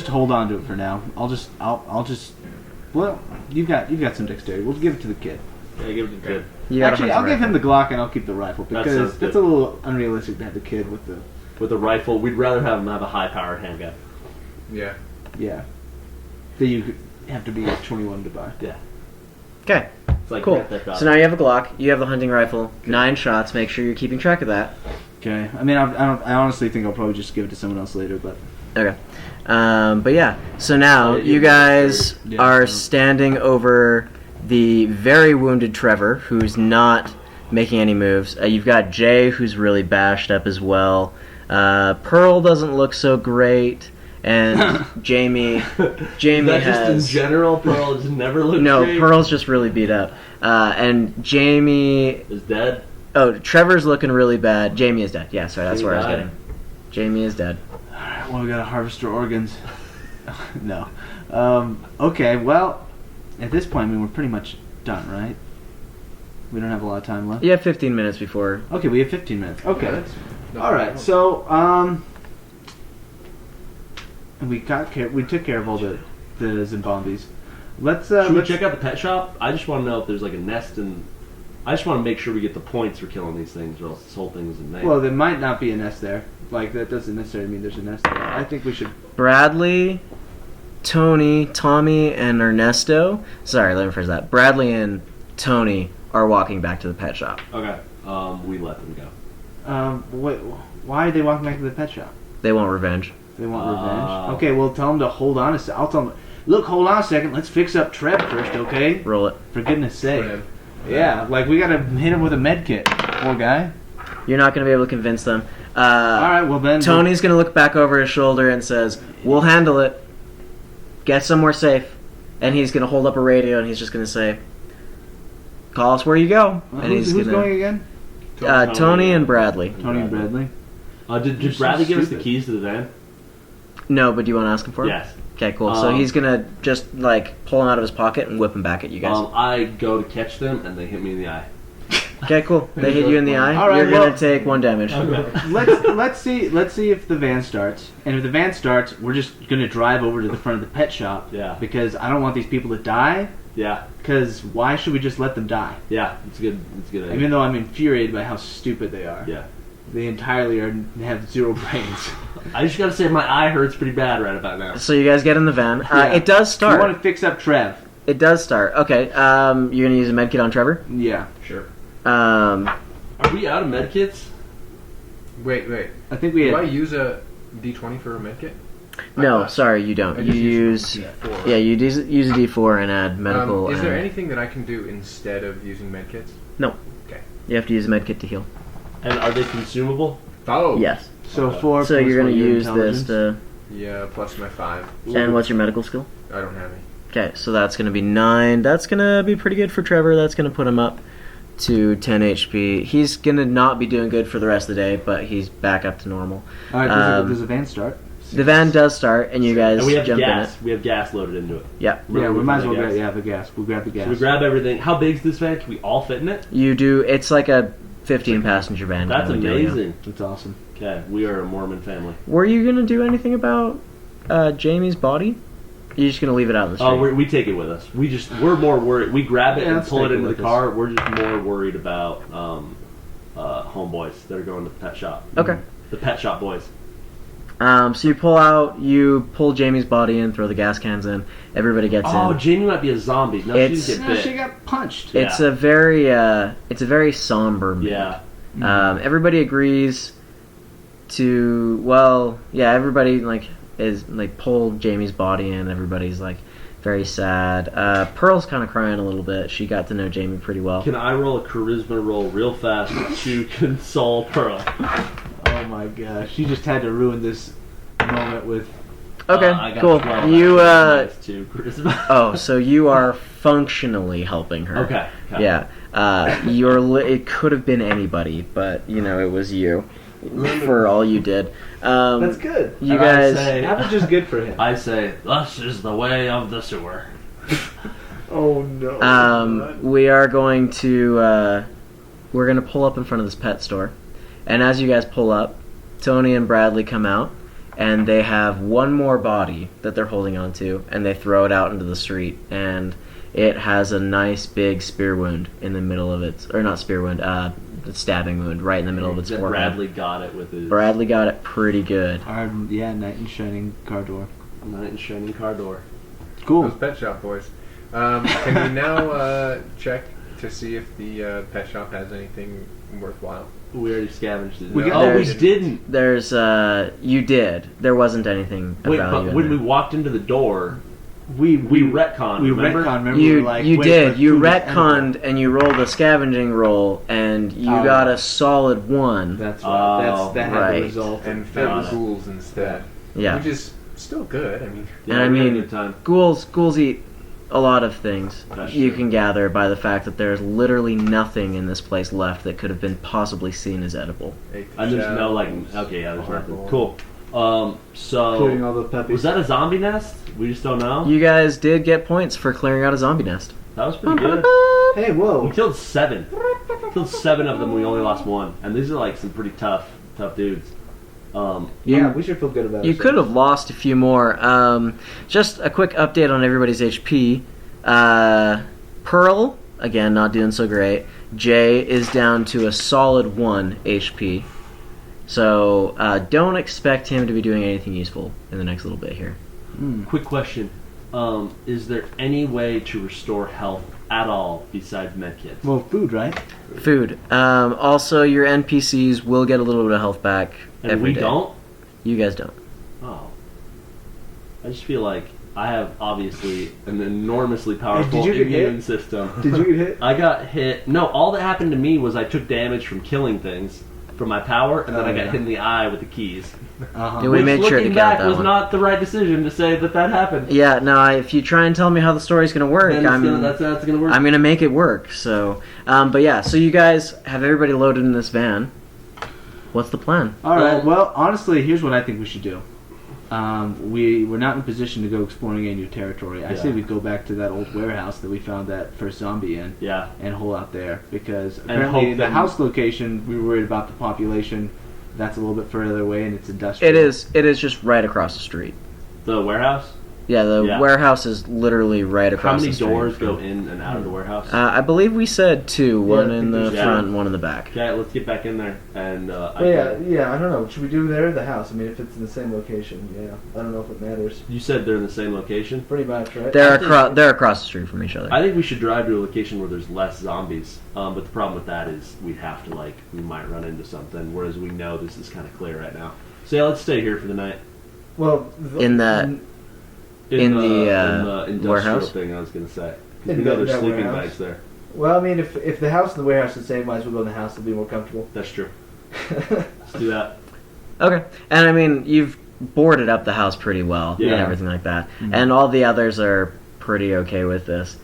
hold on to it for now. I'll just. Well, you've got some dexterity. We'll give it to the kid. Yeah, give it to the kid. You got a Actually, hunting I'll give rifle. him the Glock and I'll keep the rifle That because sounds that's good. a little unrealistic to have the kid with the. With a rifle, we'd rather have him have a high-powered handgun. Yeah. Yeah. That you have to be 21 to buy. Yeah. Okay, It's like cool. Grand Theft Auto. So now you have a Glock. You have the hunting rifle. 9 shots. Make sure you're keeping track of that. Okay. I mean, I honestly think I'll probably just give it to someone else later, but. Okay. But yeah, so now Yeah, you you guys Yeah, are yeah. standing over the very wounded Trevor, who's not making any moves. You've got Jay, who's really bashed up as well. Pearl doesn't look so great, and Jamie That just in has general, Pearl just never looked no. great. Pearl's just really beat up, and Jamie. is dead. Oh, Trevor's looking really bad. Jamie is dead. Yeah, sorry, that's Jamie where I was died. getting. Jamie is dead. Alright, well, we gotta harvest our organs. No. Okay, well, at this point, I mean, we're pretty much done, right? We don't have a lot of time left. You have 15 minutes before. Okay, we have 15 minutes. Okay. Yeah, that's not Alright, bad. so, we took care of all the Zimbombis. Let's, Should we let's check out the pet shop? I just want to know if there's like a nest and I just want to make sure we get the points for killing these things, or else this whole thing is in vain. well, there might not be a nest there. Like, that doesn't necessarily mean there's a nest there. I think we should... Bradley, Tony, Tommy, and Ernesto. Sorry, let me rephrase that. Bradley and Tony are walking back to the pet shop. Okay. We let them go. Wait, why are they walking back to the pet shop? They want revenge. They want revenge? Oh. Okay, well, tell them to hold on a second. I'll tell them, look, hold on a second. Let's fix up Trev first, okay? Roll it. For goodness sake. Trev. Yeah, like, we gotta hit him with a med kit. Poor guy. You're not going to be able to convince them. Alright, well then... Tony's going to look back over his shoulder and says, "We'll handle it. Get somewhere safe." And he's going to hold up a radio and he's just going to say, "Call us where you go." And who's he's going again? Tony and Bradley. Tony and Bradley. Did You're so Bradley give us the stupid. keys to the van? No, but do you want to ask him for it? Yes. Okay, cool. So he's going to just, like, pull him out of his pocket and whip him back at you guys. I go to catch them and they hit me in the eye. Okay, cool. They hit you in the eye. All right, You're going well- to take 1 damage. let's see if the van starts. And if the van starts, we're just gonna drive over to the front of the pet shop. Yeah. Because I don't want these people to die. Yeah. Because why should we just let them die? Yeah. It's good. It's a good. Idea. Even though I'm infuriated by how stupid they are. Yeah. They entirely have 0 brains. I just gotta say my eye hurts pretty bad right about now. So you guys get in the van. Yeah. It does We start. want to fix up Trev. It does start. Okay. You're going to use a medkit on Trevor? Yeah. Sure. Are we out of medkits? Wait. I think we Do I had... use a D20 for a medkit? No, sorry, you I don't. You just use... D4. Yeah, you use a D4 and add medical. Is there and- anything that I can do instead of using medkits? You have to use a medkit to heal. And are they consumable? Oh. Yes. So Okay. 4 So plus you're going to your use this intelligence. to... Yeah, plus my 5. And what's your medical skill? I don't have any. Okay, so that's going to be 9. That's going to be pretty good for Trevor. That's going to put him up to 10 HP. He's going to not be doing good for the rest of the day, but he's back up to normal. Alright, Um, does the van start? The van does start, and you guys And we have jump gas. We have gas loaded into it. Yeah. Yeah, we might as well gas. grab the gas. We'll grab the gas. So we grab everything. How big's this van? Can we all fit in it? in it. You do. It's like a 15-passenger van. That's kind of deal, yeah. amazing. That's awesome. Okay, we are a Mormon family. Were you gonna do anything about Jamie's body? You're just gonna leave it out in the street. Oh, we take it with us. We're more worried. We grab it Yeah, and let's pull take it it into the with car. We're just more worried about homeboys that are going to the pet shop. Okay. The pet shop boys. So you pull Jamie's body in, throw the gas cans in. Everybody gets Oh, in. Jamie might be a zombie. No, she It's- didn't No, get she bit. got punched. Yeah. It's a very somber mood. Yeah. Everybody agrees to. Well, yeah. Everybody is pull Jamie's body in. Everybody's very sad. Pearl's kind of crying a little bit. She got to know Jamie pretty well. Can I roll a charisma roll real fast to console Pearl? Oh my gosh, she just had to ruin this moment with. Okay, I got cool. 12 You minus 2 charisma. oh, so you are functionally helping her. Okay. Yeah. It could have been anybody, but it was you. For all you did. That's good. You And I guys. say- Average is good for him. I say, "Thus is the way of the sewer." Oh no. We are going to we're going to pull up in front of this pet store, and as you guys pull up, Tony and Bradley come out, and they have one more body that they're holding on to, and they throw it out into the street, and it has a nice big spear wound in the middle of it, or not spear wound, stabbing wound right in the middle of its forehead. Bradley got it with his Bradley got it pretty good. Knight in shining car door. knight in shining car door. Cool. Those pet shop boys. Can we now check to see if the pet shop has anything worthwhile? We already scavenged it. We got- oh, we there's- didn't. There's you did. There wasn't anything of Wait, value but in when there. we walked into the door, We we retconned. We remember? retconned. Remember, we were like, You wait, did. but You food is retconned and you rolled a scavenging roll and you Oh. got a solid 1. That's right. Oh, That had right. the result. And fed Got the it. ghouls instead. Yeah. Which is still good. I mean, Yeah, And I we had a mean- good time. Ghouls eat a lot of things. That's You true. can gather by the fact that there's literally nothing in this place left that could have been possibly seen as edible. ate the And there's no shells, okay, yeah, there's nothing. charcoal. Cool. Including So all the puppies. was that a zombie nest? We just don't know. You guys did get points for clearing out a zombie nest. That was pretty good. Hey, We whoa. killed 7. Killed 7 of them. We only lost 1, and these are some pretty tough dudes. Yeah, we should feel good about it. You could have lost a few more. Just a quick update on everybody's HP. Pearl, again, not doing so great. Jay is down to a solid 1 HP. So don't expect him to be doing anything useful in the next little bit here. Quick question: is there any way to restore health at all besides medkits? Well, food, right? Food. Also, your NPCs will get a little bit of health back And every we day. don't. You guys don't. Oh, I just feel like I have obviously an enormously powerful did you get immune hit? system. Did you get hit? I got hit. No, all that happened to me was I took damage from killing things from my power, and then Oh, I got yeah. hit in the eye with the keys. Uh-huh. Do we Which, made sure to looking count back, that was one. not the right decision to say that happened. Yeah, no. If you try and tell me how the story's gonna work, Then that's gonna work. I'm gonna make it work. So, but yeah. So you guys have everybody loaded in this van. What's the plan? All right. Well, honestly, here's what I think we should do. We're not in a position to go exploring any new territory. I say Yeah. we go back to that old warehouse that we found that first zombie in Yeah. and hole out there because And apparently hope the that- house location we were worried about the population. That's a little bit further away and it's industrial. It is. It is just right across the street. The warehouse. Yeah, the Yeah. warehouse is literally right How across many the street. doors go in and out of the warehouse? I believe we said 2. One I in think the there's- front, yeah. one in the back. Okay, let's get back in there and. Yeah, I don't know. Should we do there or the house? I mean, if it's in the same location, yeah. I don't know if it matters. You said they're in the same location. Pretty much, right? They're across the street from each other. I think we should drive to a location where there's less zombies. But the problem with that is we'd have to we might run into something. Whereas we know this is kind of clear right now. So yeah, let's stay here for the night. Well, In that- In the, industrial warehouse? thing, I was gonna say. 'Cause In we know that there's sleeping warehouse? bags there. Well, I mean, if the house and the warehouse are the same, might as well go in the house. It'll be more comfortable. That's true. Let's do that. Okay, and I mean you've boarded up the house pretty well Yeah. and everything like that, and all the others are pretty okay with this.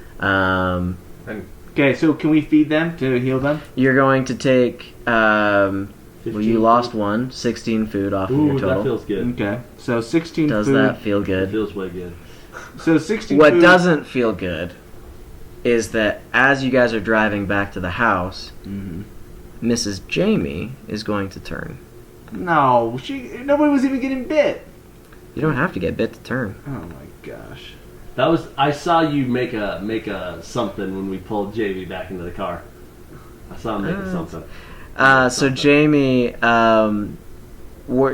Okay, so can we feed them to heal them? You're going to take Well, you lost 16 food off of Ooh, your that total. feels good. Okay, so 16 Does food. that feel It good? feels way good. So 16 What food. doesn't feel good is that as you guys are driving back to the house, Mhm. Mrs. Jamie is going to turn. No, nobody was even getting bit. You don't have to get bit to turn. Oh my gosh. That was. I saw you make a something when we pulled JV back into the car. I saw him making something. So Jamie,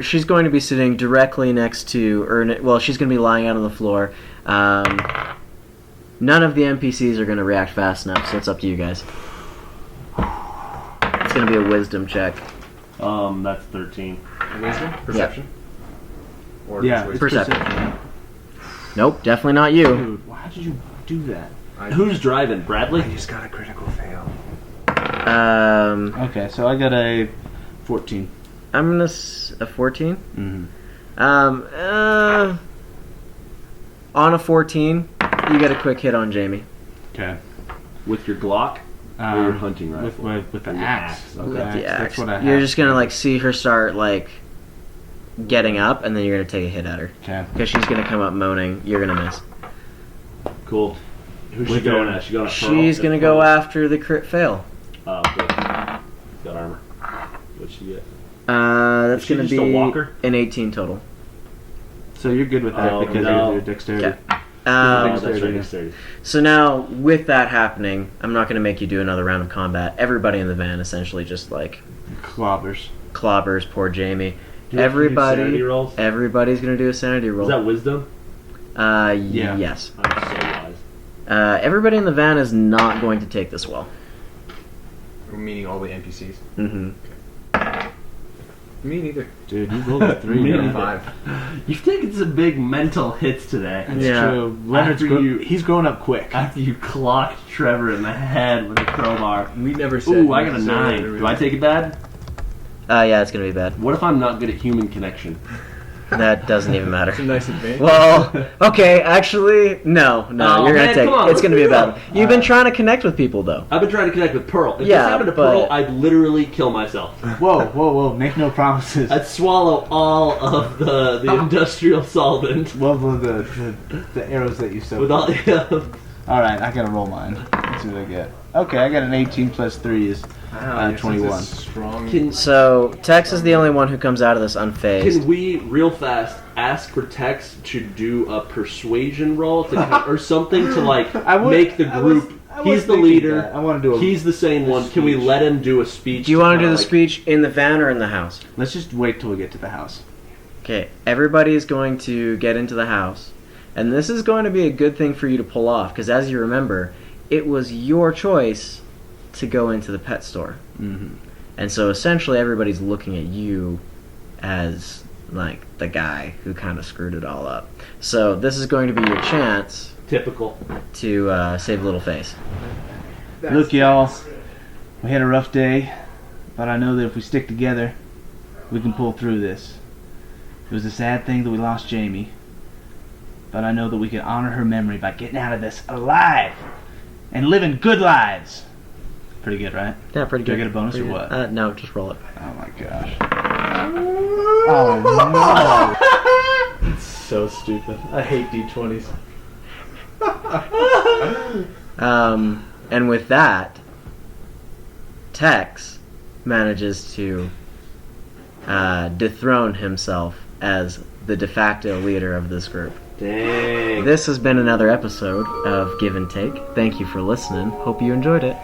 she's going to be sitting directly next to, well, she's going to be lying out on the floor. None of the NPCs are going to react fast enough, so it's up to you guys. It's going to be a wisdom check. That's 13. Wisdom? Perception? Or Yeah, just it's wisdom? Perception. Nope, definitely not you. Dude, why did you do that? Who's driving? Bradley? I just got a critical fail. Okay, so I got a 14. I'm gonna a 14. Mm-hmm. On a 14, you get a quick hit on Jamie. Okay. With your Glock or your hunting rifle? With the Your axe. axe, Okay. With the That's axe. what I You're have. just gonna like see her start like getting up, and then you're gonna take a hit at her Okay. because she's gonna come up moaning. You're gonna miss. Cool. Who's she With going her- at? She going at She's gonna go after the crit fail. Oh, good. Got armor. What'd she get? That's Is she gonna just a be walker? an 18 total. So you're good with that Oh, because no. of your dexterity. Yeah. Oh, that's Dexterity. right. Dexterity. So now, with that happening, I'm not going to make you do another round of combat. Everybody in the van essentially just like Clobbers. clobbers poor Jamie. Do we have to do sanity Everybody, rolls? everybody's going to do a sanity roll. Is that wisdom? Yeah. Yes. I'm so wise. Everybody in the van is not going to take this well. Meaning all the NPCs. Mm-hmm. Me neither. Dude, you rolled a 3. Me I got a man. 5. You've taken some big mental hits today. That's Yeah. true. Leonard's After he's growing up quick. After you clocked Trevor in the head with a crowbar. We never said. Ooh, I got a necessarily 9. Do I take it bad? Yeah, it's going to be bad. What if I'm not good at human connection? That doesn't even matter. It's a nice advantage. Well, okay, actually, no, Oh, you're man, gonna take. come on, It's gonna be a let's bad. do You've been trying to connect with people though. I've been trying to connect with Pearl. If Yeah, this happened to but- Pearl, I'd literally kill myself. Whoa. Make no promises. I'd swallow all of the industrial solvent Well, the arrows that you sewed. with all. All right, I gotta roll mine. Let's see what I get. Okay, I got an 18 plus 3 is Wow, you're 21. such a Strong. Can So Tex is the only one who comes out of this unfazed. Can we, real fast, ask for Tex to do a persuasion roll or something to make the group? He's the leader. I want to do a. He's the sane one. Can we speech. let him do a speech? Do you want to do the kinda speech in the van or in the house? Let's just wait till we get to the house. Okay, everybody is going to get into the house, and this is going to be a good thing for you to pull off because, as you remember, it was your choice to go into the pet store. Mm-hmm. And so essentially everybody's looking at you as like the guy who kind of screwed it all up. So this is going to be your chance Typical. to save a little face. Look, y'all, we had a rough day, but I know that if we stick together, we can pull through this. It was a sad thing that we lost Jamie, but I know that we can honor her memory by getting out of this alive and living good lives. Pretty good, right? Yeah, pretty Do I good. get a bonus or Pretty what? good. No, just roll it. Oh my gosh. Oh no. So stupid. I hate D20s. And with that, Tex manages to dethrone himself as the de facto leader of this group. Dang. This has been another episode of Give and Take. Thank you for listening. Hope you enjoyed it.